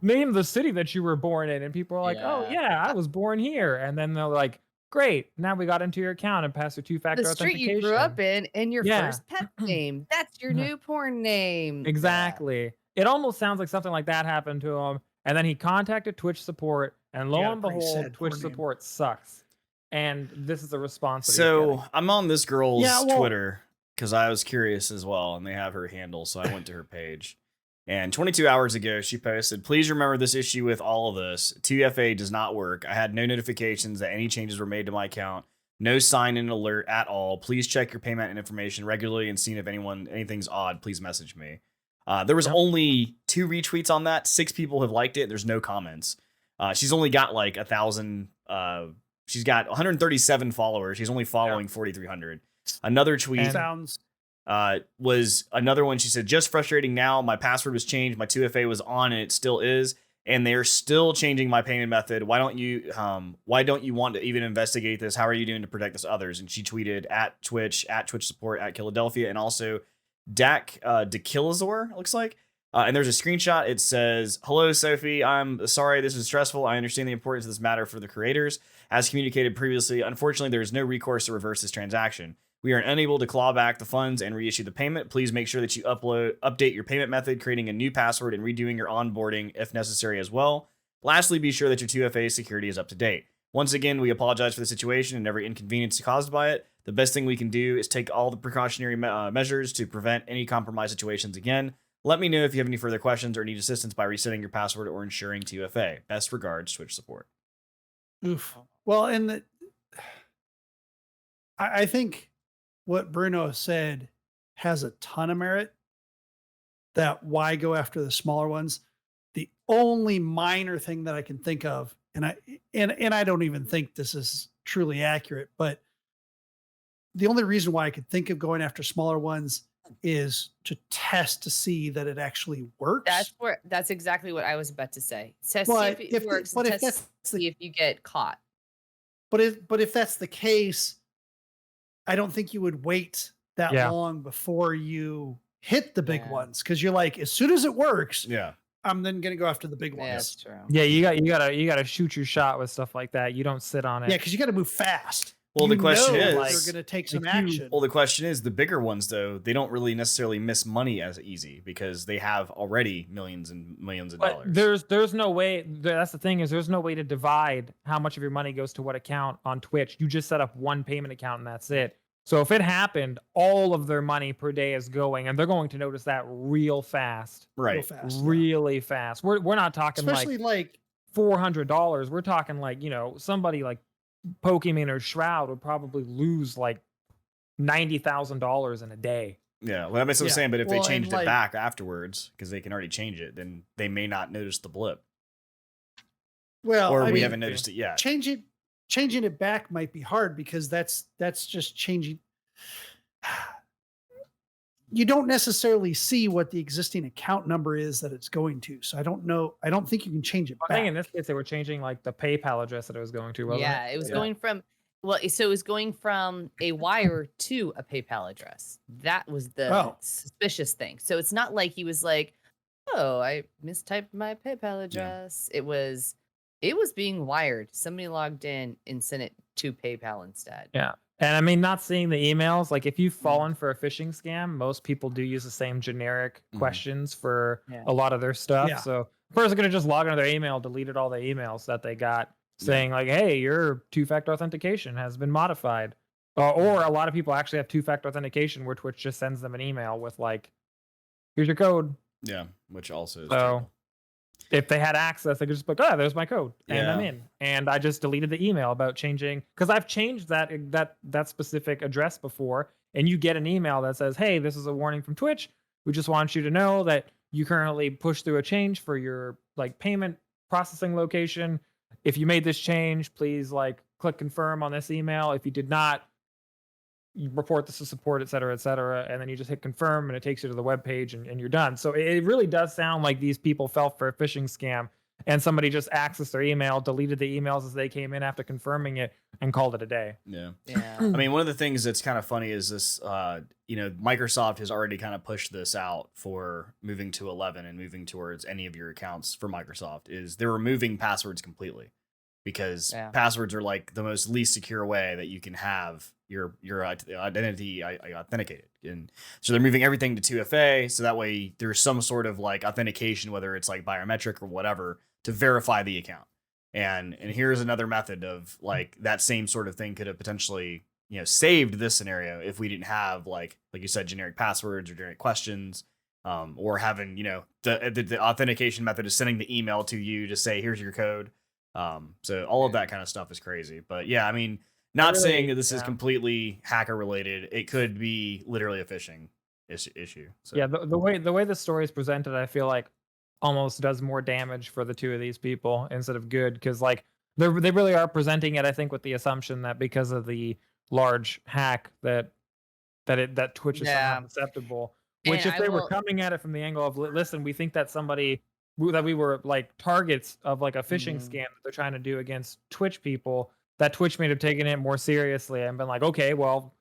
name the city that you were born in. And people are like, oh, yeah, I was born here. And then they're like, great, now we got into your account and passed your 2-factor authentication. The street you grew up in and your first pet name. That's your new porn name. Exactly. Yeah. It almost sounds like something like that happened to him. And then he contacted Twitch support. And lo and behold, Twitch support sucks. And this is the response. So I'm on this girl's Twitter because I was curious as well. And they have her handle. So I went to her page. And 22 hours ago, she posted, please remember this issue with all of this. 2FA does not work. I had no notifications that any changes were made to my account. No sign-in alert at all. Please check your payment information regularly and see if anything's odd. Please message me. There was only 2 retweets on that. 6 people have liked it. There's no comments. She's only got like 1,000. She's got 137 followers. She's only following 4,300. Another tweet was another one. She said, just frustrating now. My password was changed. My 2FA was on and it still is. And they're still changing my payment method. Why don't you want to even investigate this? How are you doing to protect this others? And she tweeted at Twitch support at Philadelphia, and also Dak Dekilazor, it looks like. And there's a screenshot. It says, hello, Sophie. I'm sorry this is stressful. I understand the importance of this matter for the creators. As communicated previously, unfortunately, there is no recourse to reverse this transaction. we are unable to claw back the funds and reissue the payment. Please make sure that you update your payment method, creating a new password and redoing your onboarding if necessary as well. Lastly, be sure that your 2FA security is up to date. Once again, we apologize for the situation and every inconvenience caused by it. The best thing we can do is take all the precautionary measures to prevent any compromised situations again. Let me know if you have any further questions or need assistance by resetting your password or ensuring 2FA. Best regards, Twitch support. Oof. Well, and I think what Bruno said has a ton of merit. That why go after the smaller ones? The only minor thing that I can think of, and I don't even think this is truly accurate, but the only reason why I could think of going after smaller ones is to test to see that it actually works. That's exactly what I was about to say. Test But see if it works. but And if test that's see if you get caught. but if that's the case, I don't think you would wait that Yeah. long before you hit the big Yeah. ones, because you're like, as soon as it works, Yeah. I'm then going to go after the big Yeah, that's ones. true. Yeah, you gotta shoot your shot with stuff like that. You don't sit on it. Yeah, because you got to move fast. Well, the You question know is, they're going to take some like you- action. Well, the question is, the bigger ones, though, they don't really necessarily miss money as easy because they have already millions and millions of But dollars. there's no way. That's the thing, is there's no way to divide how much of your money goes to what account on Twitch. You just set up one payment account and that's it. So if it happened, all of their money per day is going, and they're going to notice that real fast, real Right. fast. yeah. really fast. We're not talking Especially like like $400. We're talking like, somebody like Pokemon or Shroud would probably lose like $90,000 in a day. Yeah. Well, that's what I'm Yeah. saying. But if they Well, and, changed it like- back afterwards, because they can already change it, then they may not notice the blip. well, Or I we mean, haven't noticed it yet. changing it back might be hard because that's just changing. You don't necessarily see what the existing account number is that it's going to. So I don't know. I don't think you can change it I think in back. this case they were changing like the PayPal address that it was going to, wasn't Yeah, it? it was Yeah. going from so it was going from a wire to a PayPal address. That was the Oh. suspicious thing. So it's not like he was like, "Oh, I mistyped my PayPal address." It was being wired. Somebody logged in and sent it to PayPal instead. Yeah. And I mean, not seeing the emails, like if you've fallen for a phishing scam, most people do use the same generic Mhm. questions for Yeah. a lot of their stuff. Yeah. So the person's going to just log into their email, deleted all the emails that they got saying like, hey, your two-factor authentication has been modified. Or a lot of people actually have two-factor authentication where Twitch just sends them an email with like, here's your code. Yeah. Which also is So terrible. if they had access, they could just be like, oh, there's my code, and I'm Yeah. in. And I just deleted the email about changing, because I've changed that specific address before, and you get an email that says, hey, this is a warning from Twitch. We just want you to know that you currently pushed through a change for your like payment processing location. If you made this change, please like click confirm on this email. If you did not, you report this to support, et cetera, and then you just hit confirm and it takes you to the web page and you're done. So it really does sound like these people fell for a phishing scam and somebody just accessed their email, deleted the emails as they came in after confirming it, and called it a day. Yeah. Yeah. I mean, one of the things that's kind of funny is this, Microsoft has already kind of pushed this out for moving to 11 and moving towards any of your accounts for Microsoft is they're removing passwords completely because Yeah. passwords are like the most least secure way that you can have your identity authenticated. And so they're moving everything to 2FA. So that way there's some sort of like authentication, whether it's like biometric or whatever, to verify the account. And here's another method of like that same sort of thing could have potentially, saved this scenario if we didn't have like you said, generic passwords or generic questions, or having, the authentication method is sending the email to you to say, here's your code. So all of that kind of stuff is crazy. But yeah, I mean, not really- saying that this is yeah. completely hacker related. It could be literally a phishing issue. So Yeah, the way the story is presented, I feel like almost does more damage for the two of these people instead of good, because like they really are presenting it, I think, with the assumption that because of the large hack that Twitch is Yeah. somehow acceptable. Which, And if I they were will- coming at it from the angle of, listen, we think that that we were like targets of like a phishing Mhm. scam that they're trying to do against Twitch people, that Twitch may have taken it more seriously and been like, okay, well,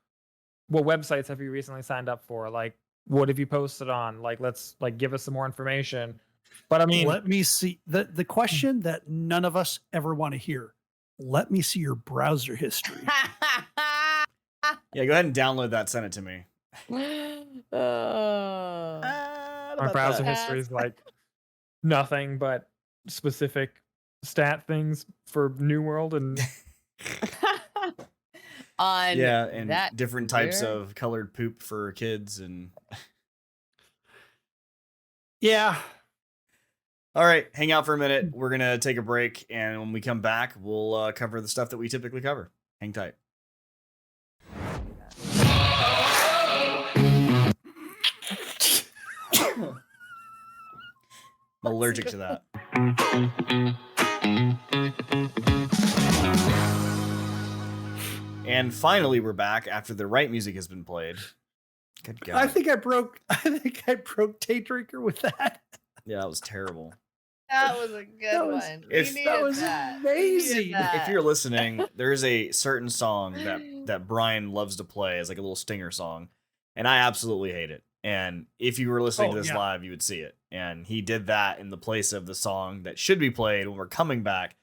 what websites have you recently signed up for? Like, what have you posted on? Like, let's like give us some more information. But I mean, Let me see the question that none of us ever want to hear. Let me see your browser history. Yeah, go ahead and download that. Send it to me. Oh. My browser that. history is like nothing but specific stat things for New World and On Yeah, and that different types computer? of colored poop for kids. And Yeah. all right, hang out for a minute. We're gonna take a break, and when we come back, we'll cover the stuff that we typically cover. Hang tight. I'm allergic to that. And finally, we're back after the right music has been played. Good God. I think I broke Tay Drinker with that. Yeah, that was terrible. That was a good That was- one. if- We that needed was that. amazing. If you're listening, there's a certain song that Brian loves to play as like a little stinger song, and I absolutely hate it. And if you were listening Oh, to this yeah. live, you would see it. And he did that in the place of the song that should be played when we're coming back,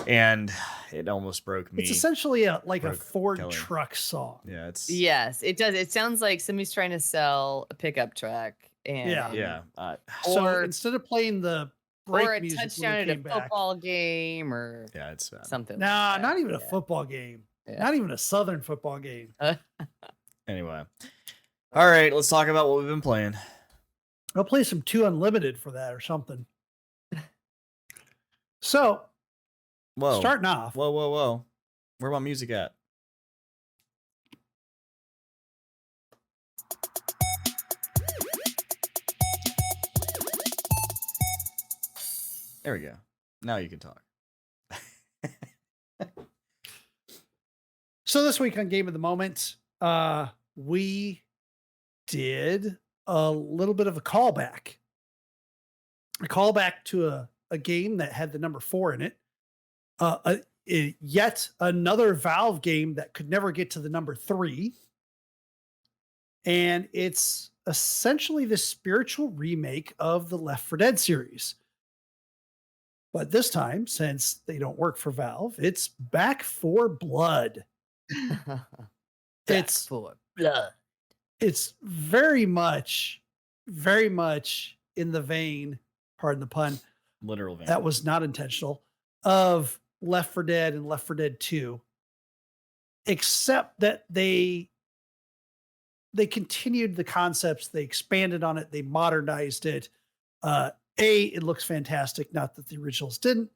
and it almost broke me. It's essentially a Broke Ford Kelly. truck song. Yeah, it's Yes, it does. It sounds like somebody's trying to sell a pickup truck. And Yeah. yeah. So Or- instead of playing the Or break a music when touchdown we at a came back, football game or Yeah, it's bad. something. nah, like that. not even a Yeah. football game. Yeah. Not even a Southern football game. Anyway, all right, let's talk about what we've been playing. I'll play some 2 Unlimited for that or something. So Whoa, starting off, whoa! Where my music at? There we go. Now you can talk. so this week on Game of the Moment, we did a little bit of a callback to a game that had the number 4 in it. Yet another Valve game that could never get to the number 3. And it's essentially the spiritual remake of the Left 4 Dead series. But this time, since they don't work for Valve, it's Back 4 Blood. It's for blood. It's very much in the vein, pardon the pun, Literal van. that was not intentional, of Left 4 Dead and Left 4 Dead 2, except that they continued the concepts, they expanded on it, they modernized it. It looks fantastic, not that the originals didn't.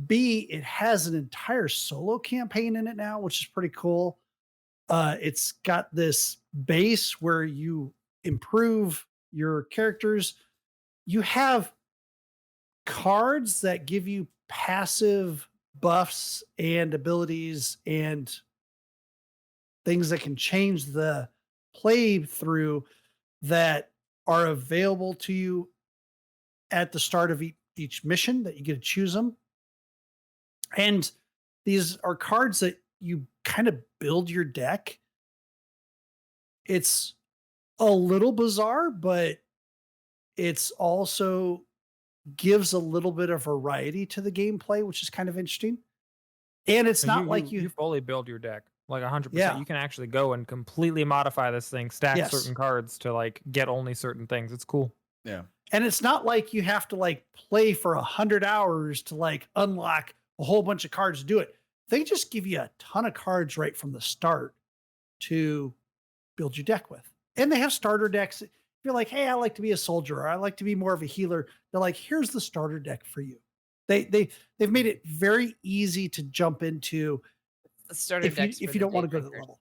B, it has an entire solo campaign in it now, which is pretty cool. It's got this base where you improve your characters. You have cards that give you passive buffs and abilities and things that can change the playthrough that are available to you at the start of each mission, that you get to choose them. And these are cards that you kind of build your deck. It's a little bizarre, but it's also gives a little bit of variety to the gameplay, which is kind of interesting. And it's So not like you fully build your deck like 100%. Yeah. You can actually go and completely modify this thing, stack Yes. certain cards to like get only certain things. It's cool. Yeah. And it's not like you have to like play for 100 hours to like unlock a whole bunch of cards to do it. They just give you a ton of cards right from the start to build your deck with. And they have starter decks. If you're like, hey, I like to be a soldier, or I like to be more of a healer, they're like, here's the starter deck for you. They've made it very easy to jump into The starter decks if for you the don't want to go to the Daybreakers. level.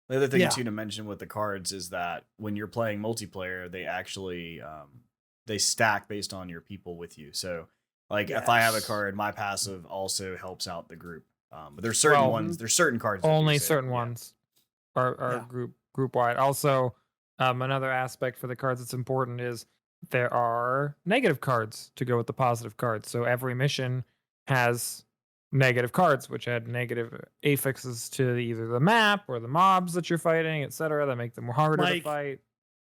The other thing Yeah. too to mention with the cards is that when you're playing multiplayer, they actually they stack based on your people with you. So like if I have a Yes. card, my passive also helps out the group. But there's certain Well, ones. There's certain cards. that do Only so, certain yeah. ones are Yeah. group wide. Also, another aspect for the cards that's important is there are negative cards to go with the positive cards. So every mission has negative cards, which add negative affixes to either the map or the mobs that you're fighting, etc., that make them harder to Like- fight.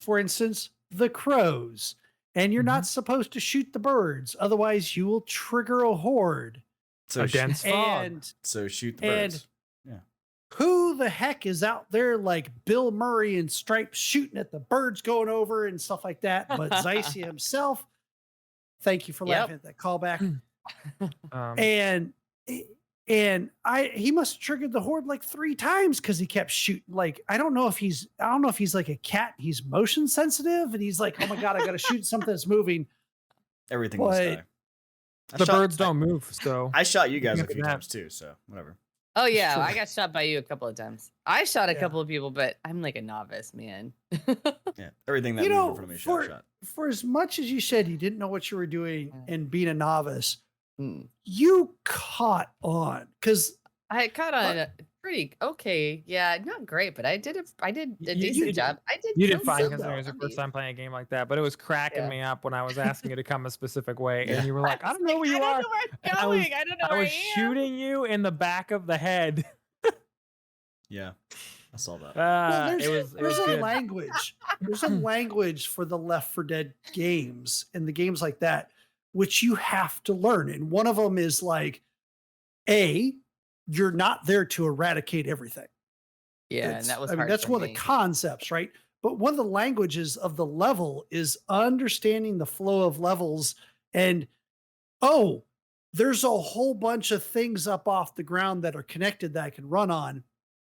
For instance, the crows. And you're not supposed to shoot the birds. Otherwise, you will trigger a horde. So A dense fog. And so shoot the and- birds. who who the heck is out there like Bill Murray and Stripes shooting at the birds going over and stuff like that. But Zycia himself, thank you for laughing at that callback. And he must have triggered the horde like 3 times because he kept shooting. Like, I don't know if he's like a cat. He's motion sensitive, and he's like, oh my god, I got to shoot something that's moving. Everything must die. The birds don't move, so I shot you guys a few times too, so whatever. Oh yeah, I got shot by you a couple of times. I shot a couple of people, but I'm like a novice, man. Yeah, everything that moved in front of me shot. For as much as you said you didn't know what you were doing and being a novice, you caught on because I caught on pretty okay. Yeah, not great, but I did a decent job. You did fine considering it was your first time playing a game like that, but it was cracking me up when I was asking you to come a specific way, and you were like, "I don't know where you are." I don't know where I'm going. I don't know where I am. Shooting you in the back of the head. Yeah, I saw that. There's a language. There's a language for the Left 4 Dead games and the games like that, which you have to learn. And one of them is like, you're not there to eradicate everything. Yeah, and that was that's one of the concepts, right? But one of the languages of the level is understanding the flow of levels and there's a whole bunch of things up off the ground that are connected that I can run on.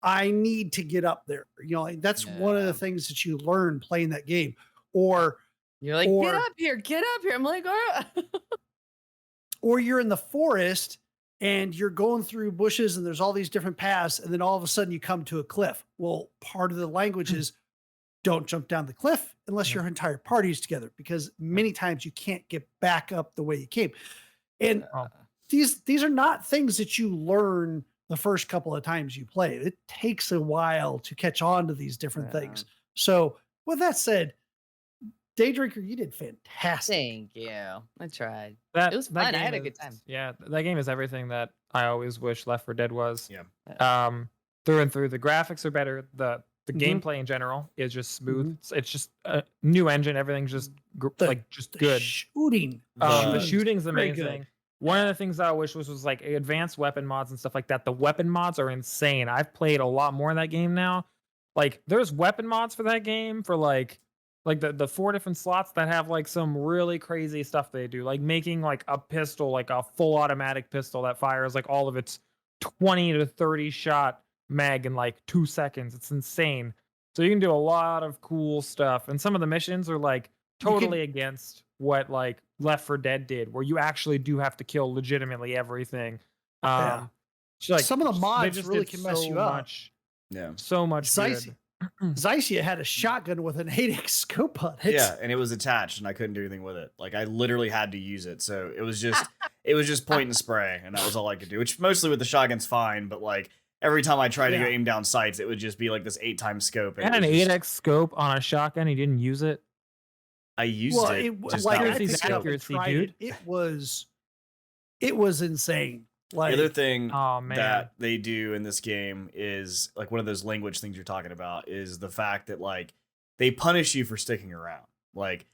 I need to get up there. You know, that's one of the things that you learn playing that game. Or you're like, get up here. I'm like, or you're in the forest and you're going through bushes and there's all these different paths, and then all of a sudden you come to a cliff. Well, part of the language is don't jump down the cliff unless your entire party's together, because many times you can't get back up the way you came. And these are not things that you learn the first couple of times you play. It takes a while to catch on to these different things. So with that said, Daydrinker, you did fantastic. Thank you. I tried. It was fun. I had a good time. Yeah, that game is everything that I always wish Left 4 Dead was. Yeah. Through and through, the graphics are better. The gameplay in general is just smooth. It's just a new engine. Everything's just just good. Shooting. The shooting's amazing. One of the things I wish was like advanced weapon mods and stuff like that. The weapon mods are insane. I've played a lot more in that game now. Like, there's weapon mods for that game for like the 4 different slots that have like some really crazy stuff they do, like making like a pistol, like a full automatic pistol that fires like all of its 20 to 30 shot mag in like 2 seconds. It's insane. So you can do a lot of cool stuff, and some of the missions are like totally against what like Left 4 Dead did, where you actually do have to kill legitimately everything. So like, some of the mods really can mess you up. So much Zycia had a shotgun with an 8x scope on it. Yeah, and it was attached, and I couldn't do anything with it. Like, I literally had to use it, so it was just point and spray, and that was all I could do. Which mostly with the shotgun's fine, but like every time I tried to go aim down sights, it would just be like this 8-time scope. And an 8x scope on a shotgun, he didn't use it. I used it. Just like accuracy, dude. It was insane. Like, the other thing that they do in this game is like one of those language things you're talking about is the fact that like they punish you for sticking around. Like,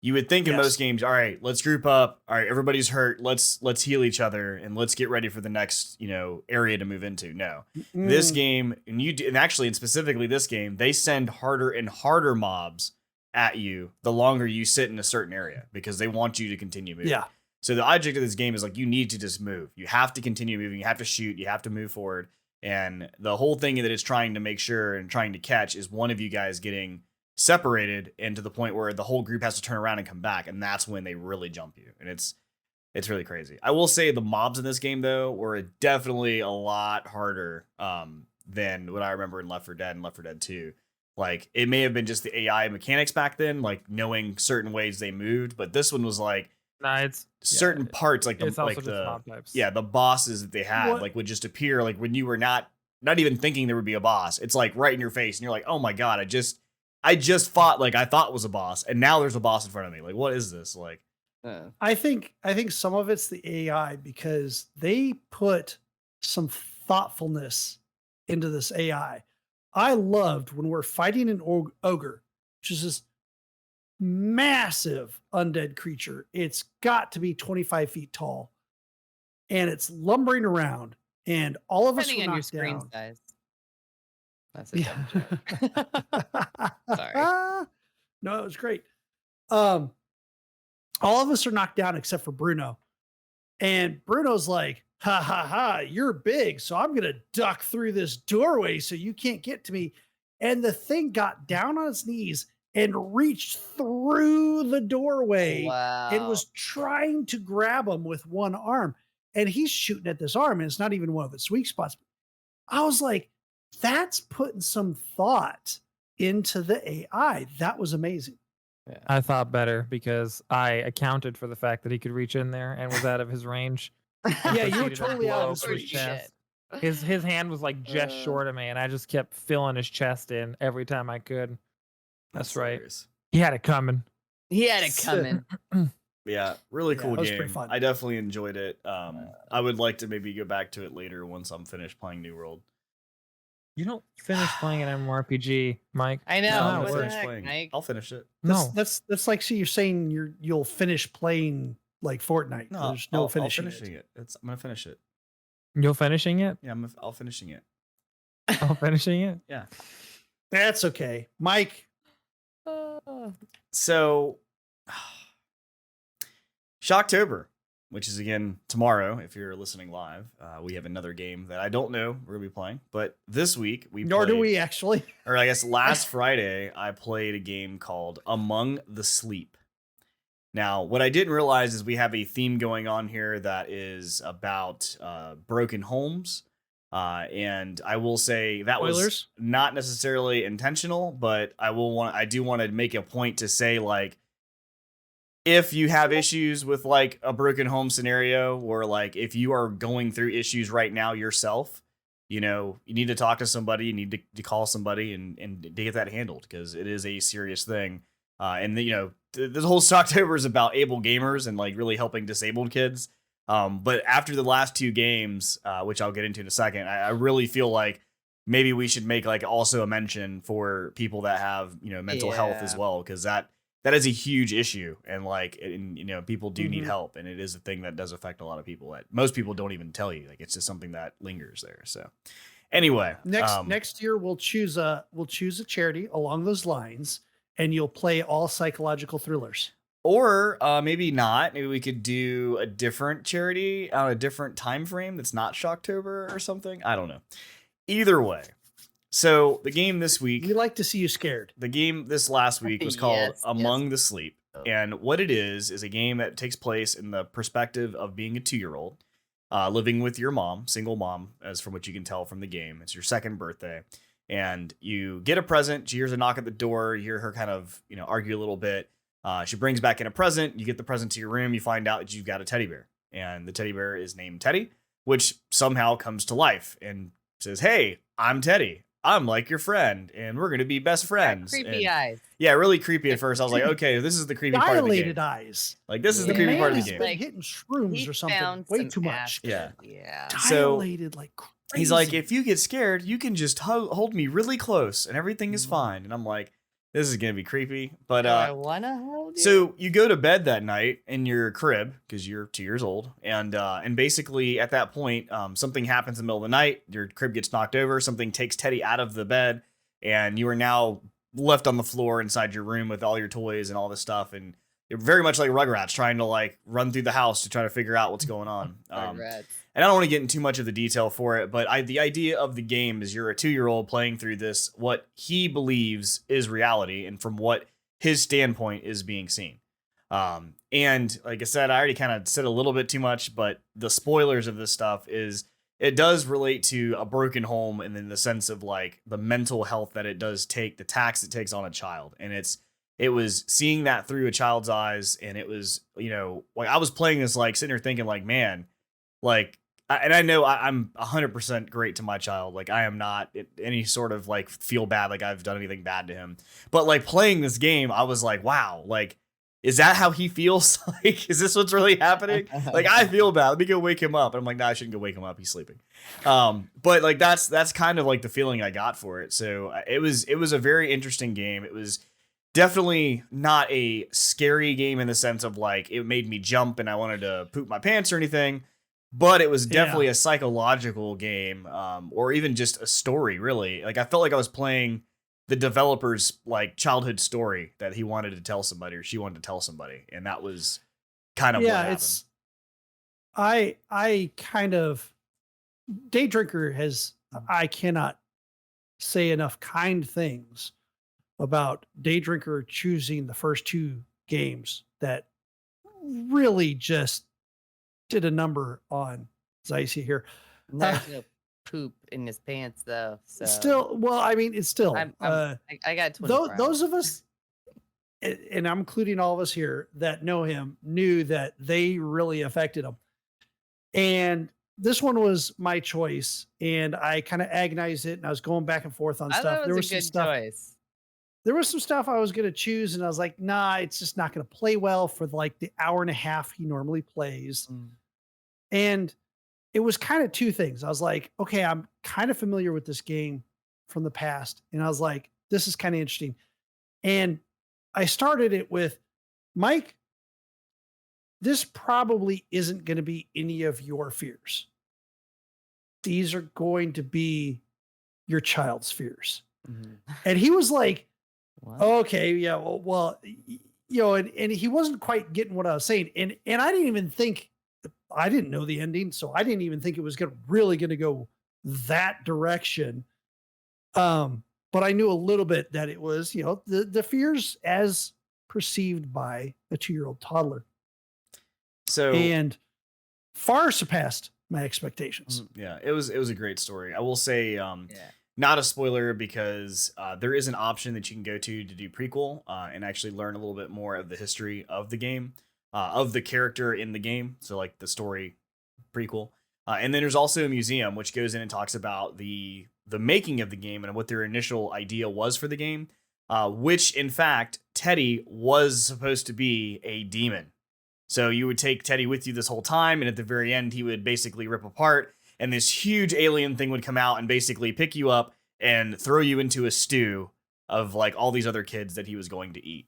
you would think in most games, all right, let's group up. All right, everybody's hurt. Let's heal each other and let's get ready for the next, area to move into. No, this game, and actually, and specifically this game, they send harder and harder mobs at you the longer you sit in a certain area because they want you to continue moving. Yeah. So the object of this game is like, you need to just move. You have to continue moving. You have to shoot. You have to move forward. And the whole thing that it's trying to make sure and trying to catch is one of you guys getting separated, and to the point where the whole group has to turn around and come back. And that's when they really jump you. And it's really crazy. I will say the mobs in this game, though, were definitely a lot harder than what I remember in Left 4 Dead and Left 4 Dead 2. Like, it may have been just the AI mechanics back then, like knowing certain ways they moved. But this one was like, certain parts, like the bosses that they had, like would just appear like when you were not even thinking there would be a boss. It's like right in your face, and you're like, oh my god, I just fought like I thought was a boss, and now there's a boss in front of me. Like, what is this? Like, I think some of it's the AI, because they put some thoughtfulness into this AI. I loved when we're fighting an ogre, which is this massive undead creature. It's got to be 25 feet tall, and it's lumbering around, and all of us were knocked down. That's a dumb joke. Sorry. No, it was great. All of us are knocked down except for Bruno. And Bruno's like, ha ha ha, you're big. So I'm going to duck through this doorway so you can't get to me. And the thing got down on its knees and reached through the doorway. Wow. It was trying to grab him with one arm. And he's shooting at this arm, and it's not even one of its weak spots. I was like, that's putting some thought into the AI. That was amazing. Yeah. I thought better because I accounted for the fact that he could reach in there and was out of his range. Yeah, you were Proceeded to totally out blow of his up his reach. chest. His hand was like just short of me, and I just kept filling his chest in every time I could. That's right. hilarious. He had it coming. He had it coming. Yeah, really Yeah, cool that was game. pretty fun. I definitely enjoyed it. I would like to maybe go back to it later once I'm finished playing New World. You don't finish playing an MMORPG, Mike. I know. No, I'm what gonna the finish heck, playing. Mike? I'll finish it. No. That's like, so you're saying you'll finish playing like Fortnite. No, There's no I'll finishing finishing it. it. I'm gonna finish it. You're finishing it? Yeah, I'll finishing it. Oh, finishing it? Yeah. That's okay. Mike, So, Shocktober, which is again tomorrow. If you're listening live, we have another game that I don't know we're gonna be playing. But this week nor do played- we actually. or I guess last Friday, I played a game called Among the Sleep. Now, what I didn't realize is we have a theme going on here that is about broken homes. And I will say that was Spoilers? not necessarily intentional, but I do want to make a point to say, like, if you have issues with like a broken home scenario, or like if you are going through issues right now yourself, you need to talk to somebody, you need to call somebody and to get that handled, because it is a serious thing. And this whole Shocktober is about able gamers and like really helping disabled kids. But after the last two games, which I'll get into in a second, I really feel like maybe we should make like also a mention for people that have, mental health as well, because that is a huge issue. And like, people do need help, and it is a thing that does affect a lot of people that most people don't even tell you. Like, it's just something that lingers there. So anyway, Next year we'll choose a charity along those lines, and you'll play all psychological thrillers. or maybe not. Maybe we could do a different charity on a different time frame that's not Shocktober or something. I don't know. Either way. So the game this week, We like to see you scared. the game this last week was called Yes, Among the Sleep. And what it is a game that takes place in the perspective of being a 2-year-old, living with your mom, single mom, as from what you can tell from the game. It's your second birthday. And you get a present. She hears a knock at the door. You hear her kind of, argue a little bit. She brings back in a present. You get the present to your room. You find out that you've got a teddy bear. And the teddy bear is named Teddy, which somehow comes to life and says, "Hey, I'm Teddy. I'm like your friend, and we're going to be best friends." Creepy And- eyes. Yeah, really creepy at first. I was like, okay, this is the creepy part of the Dilated game. eyes. Like, this is the Yeah. creepy part of the Man's game. been Like, hitting shrooms He or something found way some too much. acid. Yeah. Yeah. So- Dilated like crazy. He's like, if you get scared, you can just hold me really close and everything Mm-hmm. is fine. And I'm like, this is going to be creepy. But Do I want to hold you? so you go to bed that night in your crib because you're 2 years old. And basically at that point, something happens in the middle of the night. Your crib gets knocked over. Something takes Teddy out of the bed. And you are now left on the floor inside your room with all your toys and all this stuff. And you're very much like Rugrats trying to like run through the house to try to figure out what's going on. Regrets. And I don't want to get into too much of the detail for it, but the idea of the game is you're a 2-year-old playing through this, what he believes is reality, and from what his standpoint is being seen. And like I said, I already kind of said a little bit too much, but the spoilers of this stuff is it does relate to a broken home, and in the sense of like the mental health that it does take, the tax it takes on a child. And it was seeing that through a child's eyes. And it was, like I was playing this, like sitting here thinking like, man, like, and I know I'm 100% great to my child. Like, I am not any sort of like feel bad like I've done anything bad to him. But like playing this game, I was like, wow, like, is that how he feels? Like, is this what's really happening? Like, I feel bad. Let me go wake him up. And I'm like, nah, I shouldn't go wake him up. He's sleeping. But like that's kind of like the feeling I got for it. So it was a very interesting game. It was definitely not a scary game in the sense of like it made me jump and I wanted to poop my pants or anything. but it was definitely a psychological game, or even just a story. Really, like I felt like I was playing the developer's like childhood story that he wanted to tell somebody or she wanted to tell somebody, and that was kind of what happened. I kind of Day Drinker has I cannot say enough kind things about Day Drinker choosing the first two games that really just did a number on Zycia here. There's no poop in his pants though. So Still, well, I mean, it's still I got 24 those of us, and I'm including all of us here that know him, knew that they really affected him. And this one was my choice, and I kind of agonized it, and I was going back and forth on I stuff. thought it There was was a some good stuff. choice. There was some stuff I was going to choose, and I was like, nah, it's just not going to play well for like the hour and a half he normally plays. And it was kind of two things. I was like, okay, I'm kind of familiar with this game from the past. And I was like, this is kind of interesting. And I started it with, Mike, this probably isn't going to be any of your fears. These are going to be your child's fears. And he was like, What? okay, yeah, well, you know, and he wasn't quite getting what I was saying. And I didn't even think, I didn't know the ending, so I didn't even think it was really going to go that direction. But I knew a little bit that it was, you know, the fears as perceived by a 2-year-old toddler. So And far surpassed my expectations. yeah, it was a great story. I will say, not a spoiler because there is an option that you can go to do prequel and actually learn a little bit more of the history of the game, of the character in the game. So like the story prequel. And then there's also a museum which goes in and talks about the making of the game and what their initial idea was for the game, which in fact, Teddy was supposed to be a demon. So you would take Teddy with you this whole time, and at the very end, he would basically rip apart, and this huge alien thing would come out and basically pick you up and throw you into a stew of like all these other kids that he was going to eat.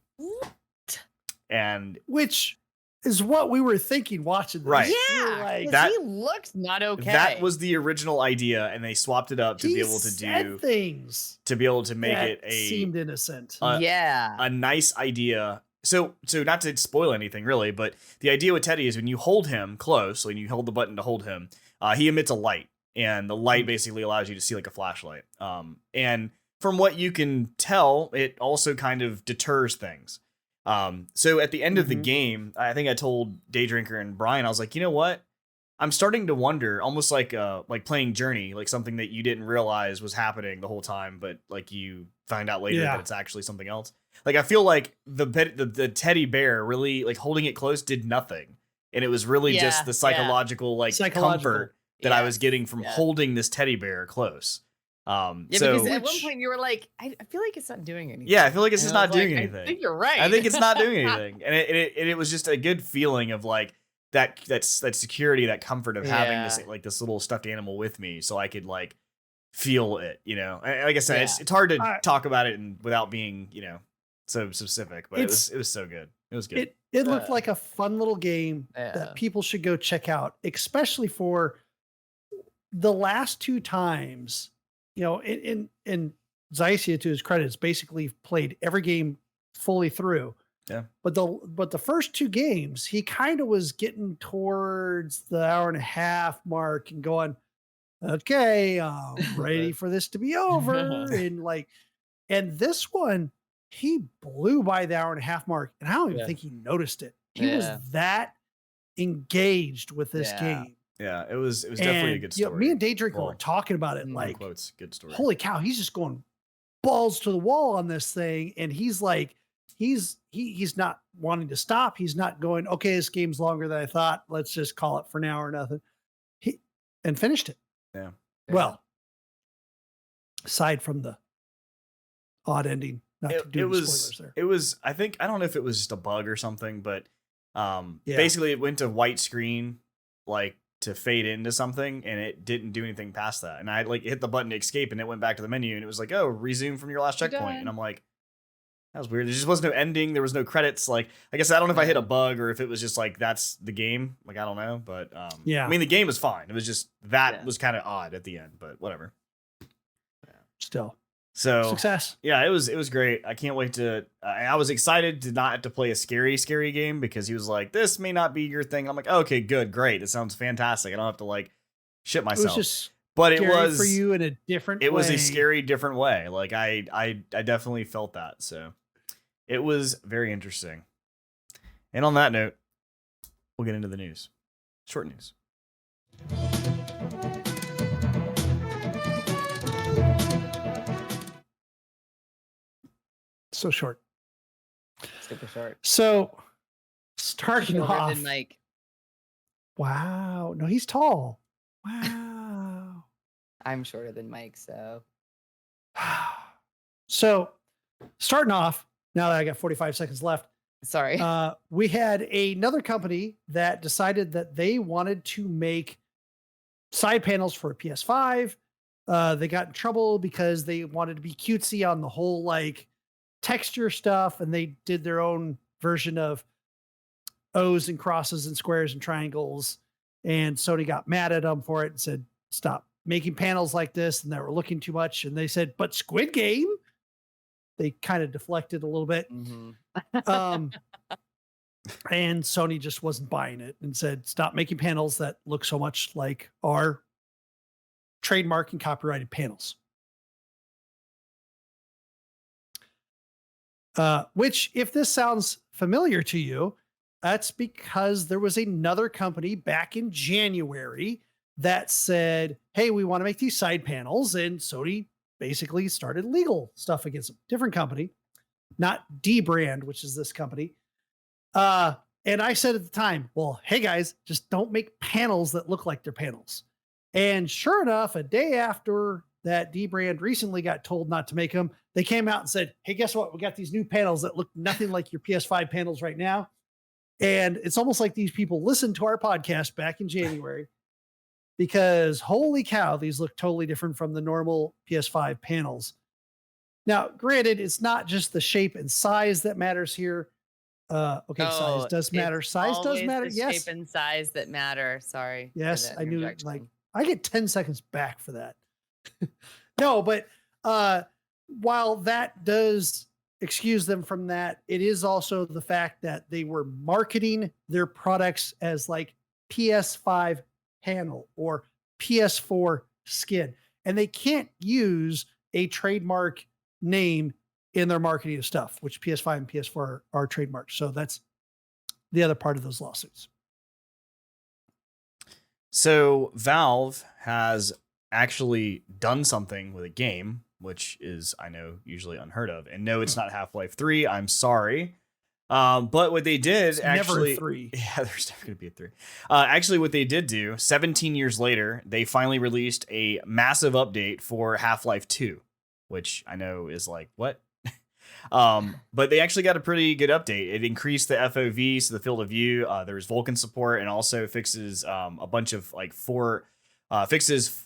And Which is what we were thinking watching this. Right. We were Yeah, like, 'cause that- he looks not okay. that was the original idea, and they swapped it up to he be able to said do things to be able to make that it a seemed innocent. yeah. a nice idea. So not to spoil anything really, but the idea with Teddy is when you hold him close, when you hold the button to hold him, he emits a light, and the light basically allows you to see like a flashlight. And from what you can tell, it also kind of deters things. So at the end of the game, I think I told Day Drinker and Brian, I was like, you know what? I'm starting to wonder, almost like playing Journey, like something that you didn't realize was happening the whole time, but like you find out later that it's actually something else. Like I feel like the teddy bear really like holding it close did nothing, and it was really just the psychological comfort that I was getting from holding this teddy bear close. Yeah, so because at one point you were like, I feel like it's not doing anything. yeah, I feel like it's And just I not was doing like, anything. I think you're right. I think it's not doing anything, and it was just a good feeling of like that security, that comfort of having this like this little stuffed animal with me, so I could like feel it, you know. And like I said, it's hard to talk about it and without being, you know, so specific, but it was so good. It was good. It looked like a fun little game that people should go check out, especially for the last two times. You know, in Zycia, to his credit, has basically played every game fully through. Yeah. But the first two games, he kind of was getting towards the hour and a half mark and going, okay, I'm ready for this to be over. And this one, he blew by the hour and a half mark, and I don't even think he noticed it. He was that engaged with this game. Yeah, it was definitely a good story. Me and Day Drinker were talking about it like, quotes, good story. Holy cow, he's just going balls to the wall on this thing, and he's like, he's not wanting to stop. He's not going, okay, this game's longer than I thought. Let's just call it for now or nothing. And finished it. Yeah. Well, aside from the odd ending, not to do spoilers there. It was, I think, I don't know if it was just a bug or something, but basically it went to white screen, like to fade into something, and it didn't do anything past that. And I like hit the button to escape, and it went back to the menu, and it was like, oh, resume from your last checkpoint. And I'm like, That was weird. There just was no ending. There was no credits. Like, I guess I don't know if I hit a bug or if it was just like that's the game. Like, I don't know. But Yeah. I mean, the game was fine. It was just that Yeah. was kind of odd at the end. But whatever. Still, So success. yeah, it was great. I can't wait to. I was excited to not have to play a scary game because he was like, "This may not be your thing." I'm like, "Okay, good, great. It sounds fantastic. I don't have to like shit It myself." was just but it scary was for you in a different. It was way. a scary, different way. Like I definitely felt that. So it was very interesting. And on that note, we'll get into the news. Short news. So short. Super short. So starting Shorter off. than Mike. Wow. No, he's tall. Wow. I'm shorter than Mike, so So starting off, now that I got 45 seconds left, sorry. we had another company that decided that they wanted to make side panels for a PS5. They got in trouble because they wanted to be cutesy on the whole like texture stuff, and they did their own version of O's and crosses and squares and triangles. And Sony got mad at them for it and said, "Stop making panels like this," and they were looking too much. And they said, "But Squid Game." They kind of deflected a little bit. Mhm. And Sony just wasn't buying it and said, "Stop making panels that look so much like our trademark and copyrighted panels." Which, if this sounds familiar to you, that's because there was another company back in January that said, "Hey, we want to make these side panels." And Sony basically started legal stuff against them. Different company, not D Brand, which is this company. And I said at the time, "Well, hey guys, just don't make panels that look like they're panels." And sure enough, a day after that D Brand recently got told not to make them, they came out and said, "Hey, guess what? We got these new panels that look nothing like your PS5 panels right now." And it's almost like these people listened to our podcast back in January because holy cow, these look totally different from the normal PS5 panels. Now, granted, it's not just the shape and size that matters here. Okay, size does matter. It's Size does always matter. the Yes. shape and size that matter. Sorry. for Yes, the I knew. interjection. Like, I get 10 seconds back for that. No, but while that does excuse them from that, it is also the fact that they were marketing their products as like PS5 panel or PS4 skin, and they can't use a trademark name in their marketing of stuff, which PS5 and PS4 are trademarked. So that's the other part of those lawsuits. So Valve has actually done something with a game, which is, I know, usually unheard of. And no, it's not Half-Life 3. I'm sorry. But what they did It's actually, never 3. yeah, there's never going to be a 3. Actually, what they did do, 17 years later, they finally released a massive update for Half-Life 2, which I know is like, what? But they actually got a pretty good update. It increased the FOV, so the field of view. There's Vulkan support, and also fixes a bunch of like fixes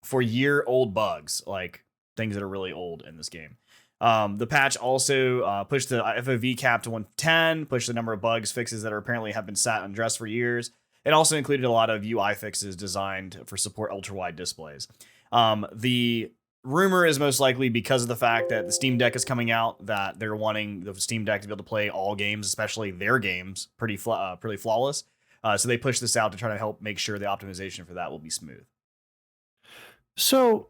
for year-old bugs, like things that are really old in this game. The patch also pushed the FOV cap to 110, pushed the number of bugs fixes that are apparently have been sat undressed for years. It also included a lot of UI fixes designed for support ultra-wide displays. The rumor is most likely because of the fact that the Steam Deck is coming out, that they're wanting the Steam Deck to be able to play all games, especially their games, pretty flawless. So they pushed this out to try to help make sure the optimization for that will be smooth. So,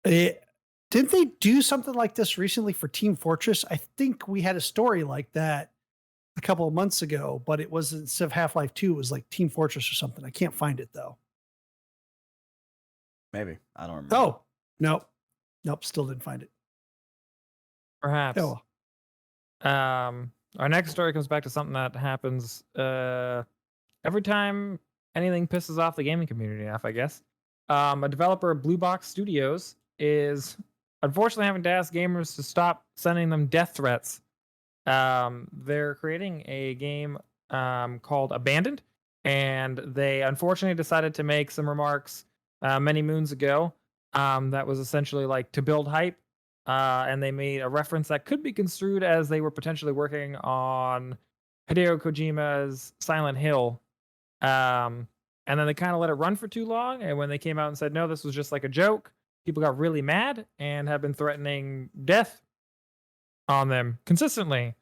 didn't they do something like this recently for Team Fortress? I think we had a story like that a couple of months ago, but it wasn't instead of Half-Life 2, it was like Team Fortress or something. I can't find it though. Maybe. I don't remember. Oh, nope, still didn't find it. Perhaps. Oh, Our next story comes back to something that happens every time anything pisses off the gaming community enough, I guess. A developer, Blue Box Studios, is unfortunately having to ask gamers to stop sending them death threats. They're creating a game called Abandoned, and they unfortunately decided to make some remarks many moons ago that was essentially like to build hype. and they made a reference that could be construed as they were potentially working on Hideo Kojima's Silent Hill. And then they kind of let it run for too long. And when they came out and said, no, this was just like a joke, people got really mad and have been threatening death on them consistently.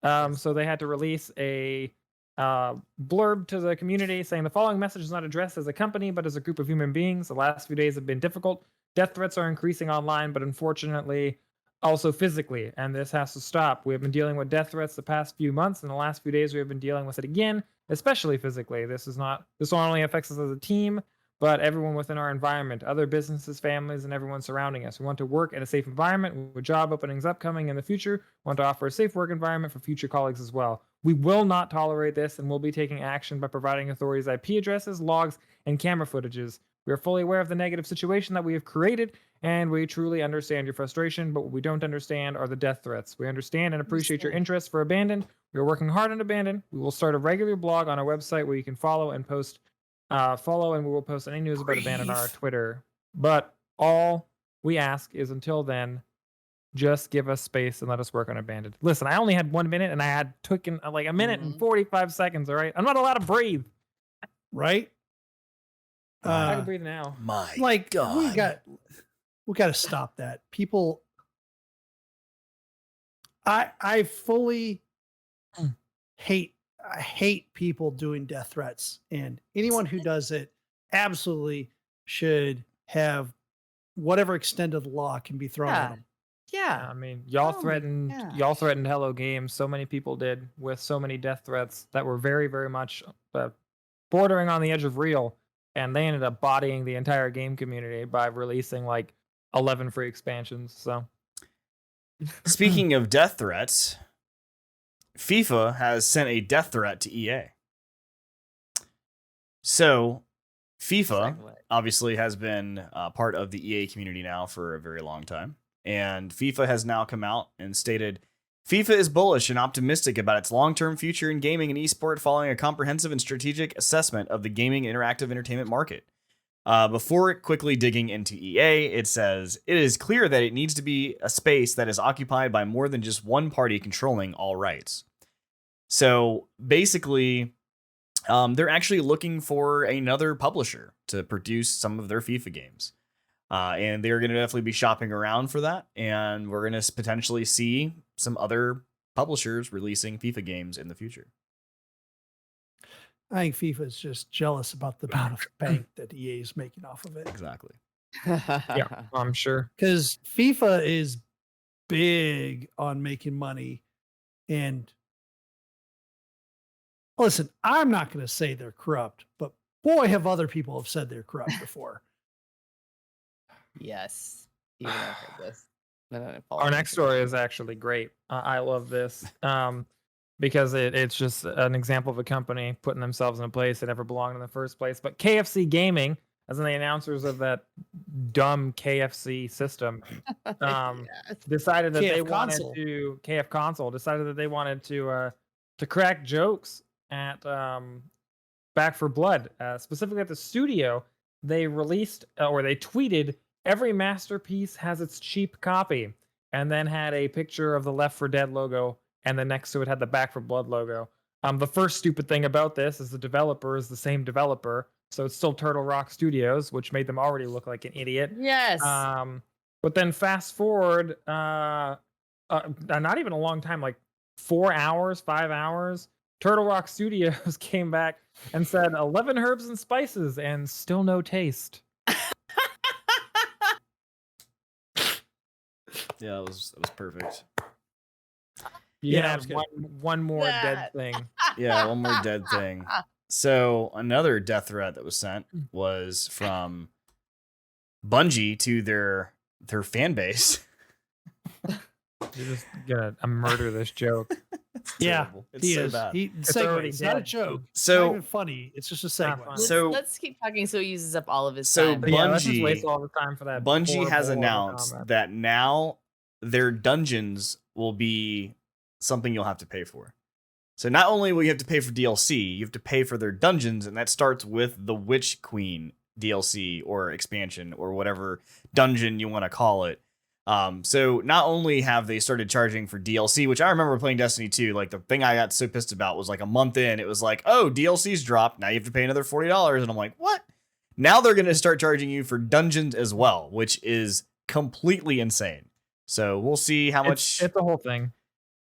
So they had to release a blurb to the community saying the following message is not addressed as a company, but as a group of human beings. The last few days have been difficult. Death threats are increasing online, but unfortunately also physically, and this has to stop. We have been dealing with death threats the past few months, and the last few days we have been dealing with it again, especially physically. This not only affects us as a team, but everyone within our environment, other businesses, families, and everyone surrounding us. We want to work in a safe environment with job openings upcoming in the future. We want to offer a safe work environment for future colleagues as well. We will not tolerate this, and we'll be taking action by providing authorities IP addresses, logs, and camera footages. We are fully aware of the negative situation that we have created, and we truly understand your frustration, but what we don't understand are the death threats. We understand and appreciate your interest for Abandoned. We are working hard on Abandoned. We will start a regular blog on our website where you can follow, and we will post any news about Abandoned on our Twitter. But all we ask is until then, just give us space and let us work on Abandoned. Listen, I only had 1 minute, and I had taken like a minute and 45 seconds, all right? I'm not allowed to breathe. Right? I can breathe now. My Like God. we got to stop that. People, I fully hate people doing death threats, and anyone who does it absolutely should have whatever extent of the law can be thrown at them. Yeah. I mean, y'all threatened Hello Games. So many people did with so many death threats that were very, very much bordering on the edge of real. And they ended up bodying the entire game community by releasing like 11 free expansions. So, Speaking of death threats, FIFA has sent a death threat to EA. So, FIFA obviously has been part of the EA community now for a very long time. And FIFA has now come out and stated, FIFA is bullish and optimistic about its long-term future in gaming and esport following a comprehensive and strategic assessment of the gaming interactive entertainment market. Before quickly digging into EA, it says, it is clear that it needs to be a space that is occupied by more than just one party controlling all rights. So basically, they're actually looking for another publisher to produce some of their FIFA games. And they're going to definitely be shopping around for that. And we're going to potentially see some other publishers releasing FIFA games in the future. I think FIFA is just jealous about the amount of bank that EA is making off of it. Exactly. yeah, I'm sure. Because FIFA is big on making money. And listen, I'm not going to say they're corrupt, but boy, have other people have said they're corrupt before. Yes. Even I've heard this. Our next story is actually great. I love this because it's just an example of a company putting themselves in a place that never belonged in the first place. But KFC Gaming, as in the announcers of that dumb KFC system, decided that they wanted to KF Console decided that they wanted to crack jokes at Back for Blood, specifically at the studio. They released or they tweeted, "Every masterpiece has its cheap copy," and then had a picture of the Left 4 Dead logo, and then next to it had the Back 4 Blood logo. The first stupid thing about this is the developer is the same developer, so it's still Turtle Rock Studios, which made them already look like an idiot. Yes. But then fast forward, not even a long time, like 4 hours, 5 hours, Turtle Rock Studios came back and said 11 herbs and spices and still no taste. Yeah, it was perfect. Yeah, one more dead thing. Yeah, one more dead thing. So another death threat that was sent was from Bungie to their fan base. You're just gonna murder this joke. Yeah, it's so bad. It's already not a joke. So it's not even funny. It's just a segue. Let's keep talking so he uses up all of his so time. Bungie, let's just waste all the time for that. Bungie has announced that now their dungeons will be something you'll have to pay for. So not only will you have to pay for DLC, you have to pay for their dungeons, and that starts with the Witch Queen DLC or expansion or whatever dungeon you want to call it. So not only have they started charging for DLC, which I remember playing Destiny 2, like the thing I got so pissed about was like a month in, it was like, oh, DLC's dropped. Now you have to pay another $40. And I'm like, what? Now they're going to start charging you for dungeons as well, which is completely insane. So we'll see how much. It's a whole thing.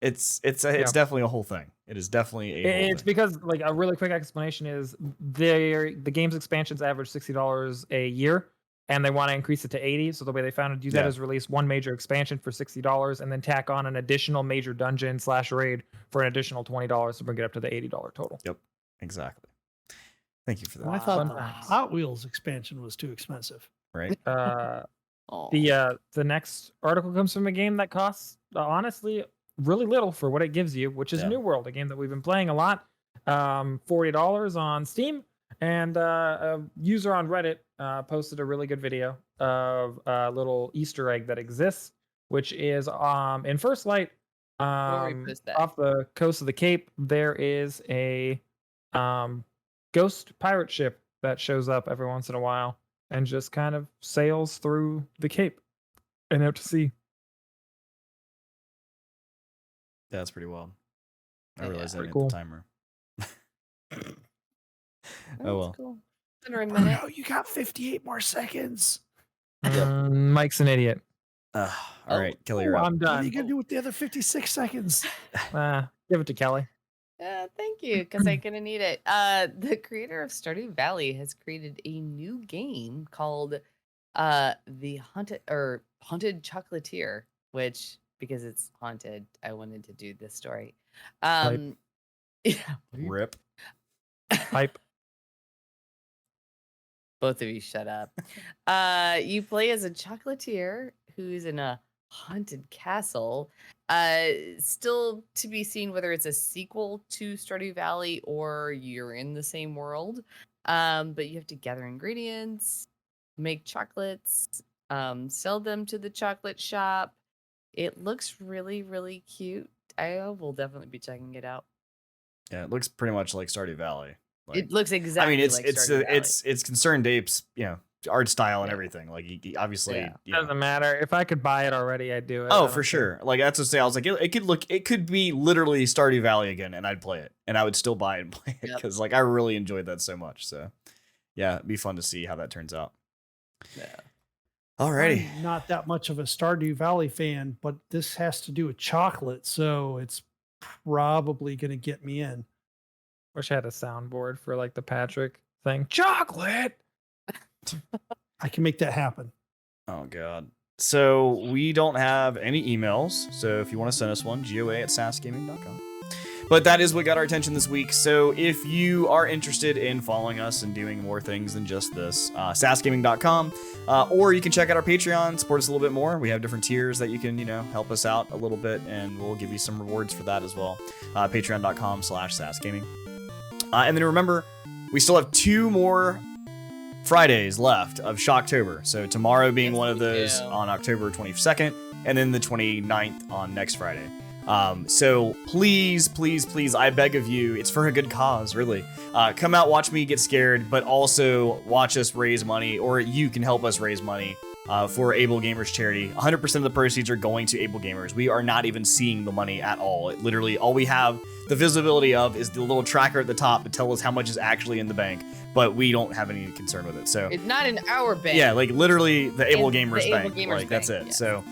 It's definitely a whole thing. It is definitely a whole It's thing. because, like, a really quick explanation is the game's expansions average $60 a year, and they want to increase it to $80. So the way they found to do that is release one major expansion for $60, and then tack on an additional major dungeon / raid for an additional $20 to bring it up to the $80 total. Yep, exactly. Thank you for that. I thought Fun the facts. Hot Wheels expansion was too expensive. Right? The next article comes from a game that costs honestly really little for what it gives you, which is New World, a game that we've been playing a lot. $40 on Steam, and a user on Reddit posted a really good video of a little Easter egg that exists, which is in First Light, off the coast of the Cape. There is a ghost pirate ship that shows up every once in a while and just kind of sails through the Cape and out to sea. That's pretty wild. I realized that pretty at cool. the timer. Oh well. Cool. Under a minute. Bruno, you got 58 more seconds. Mike's an idiot. All right, Kelly, you're up. I'm What are done. you going to do with the other 56 seconds? Give it to Kelly. Thank you, because I'm gonna need it. The creator of Stardew Valley has created a new game called the Haunted Chocolatier, which, because it's haunted, I wanted to do this story. Yeah, Rip. Hype. both of you shut up. You play as a chocolatier who's in a haunted castle. Still to be seen whether it's a sequel to Stardew Valley or you're in the same world. But you have to gather ingredients, make chocolates, sell them to the chocolate shop. It looks really, really cute. I will definitely be checking it out. Yeah, it looks pretty much like Stardew Valley. Like, It looks exactly. I mean, like Stardew Valley. it's Concerned Apes, art style and everything. Like, obviously, Yeah. Doesn't matter. If I could buy it already, I'd do it. Oh, for sure. Like, that's what I say. I was like, it could be literally Stardew Valley again, and I'd play it, and I would still buy it and play it because, like, I really enjoyed that so much. So, yeah, it'd be fun to see how that turns out. Yeah. Alrighty. I'm not that much of a Stardew Valley fan, but this has to do with chocolate, so it's probably going to get me in. Wish I had a soundboard for like the Patrick thing. Chocolate. I can make that happen. Oh god. So we don't have any emails. So if you want to send us one, goa@sasgaming.com. But that is what got our attention this week. So if you are interested in following us and doing more things than just this, sasgaming.com, or you can check out our Patreon, support us a little bit more. We have different tiers that you can, help us out a little bit, and we'll give you some rewards for that as well. Patreon.com/sasgaming. And then remember, we still have 2 more Fridays left of Shocktober. So tomorrow being one of those on October 22nd, and then the 29th on next Friday. So please, please, please, I beg of you, it's for a good cause, really. Come out, watch me get scared, but also watch us raise money, or you can help us raise money for Able Gamers charity. 100% of the proceeds are going to Able Gamers. We are not even seeing the money at all. It literally, all we have the visibility of is the little tracker at the top to tell us how much is actually in the bank, but we don't have any concern with it. So It's not in our bank. yeah, like literally the Able In the Gamers Able bank. Gamers Like that's bank, it. yes. So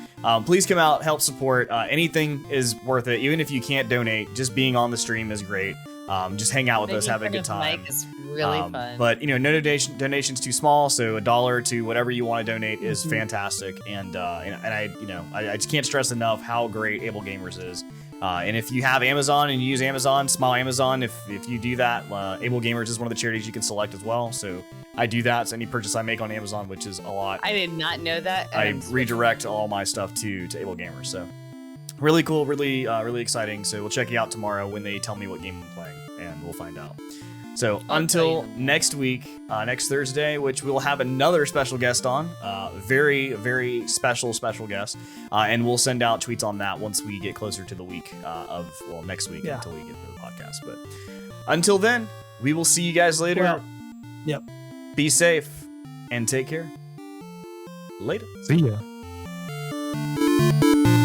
please come out, help support. Anything is worth it. Even if you can't donate, just being on the stream is great. Just hang out with us, have a good time. Mike is really fun. But no donation's too small, so $1 to whatever you want to donate is fantastic. And I just can't stress enough how great Able Gamers is. And if you have Amazon and you use Amazon, smile Amazon. If you do that, Able Gamers is one of the charities you can select as well. So I do that. So any purchase I make on Amazon, which is a lot, I did not know that. I and redirect all my stuff to Able Gamers. So really cool, really exciting. So we'll check you out tomorrow when they tell me what game I'm playing, and we'll find out. So until next week, next Thursday, which we'll have another special guest on, very, very special guest, and we'll send out tweets on that once we get closer to the week next week until we get to the podcast. But until then, we will see you guys later. Well, yep. Be safe and take care. Later. See ya. Bye.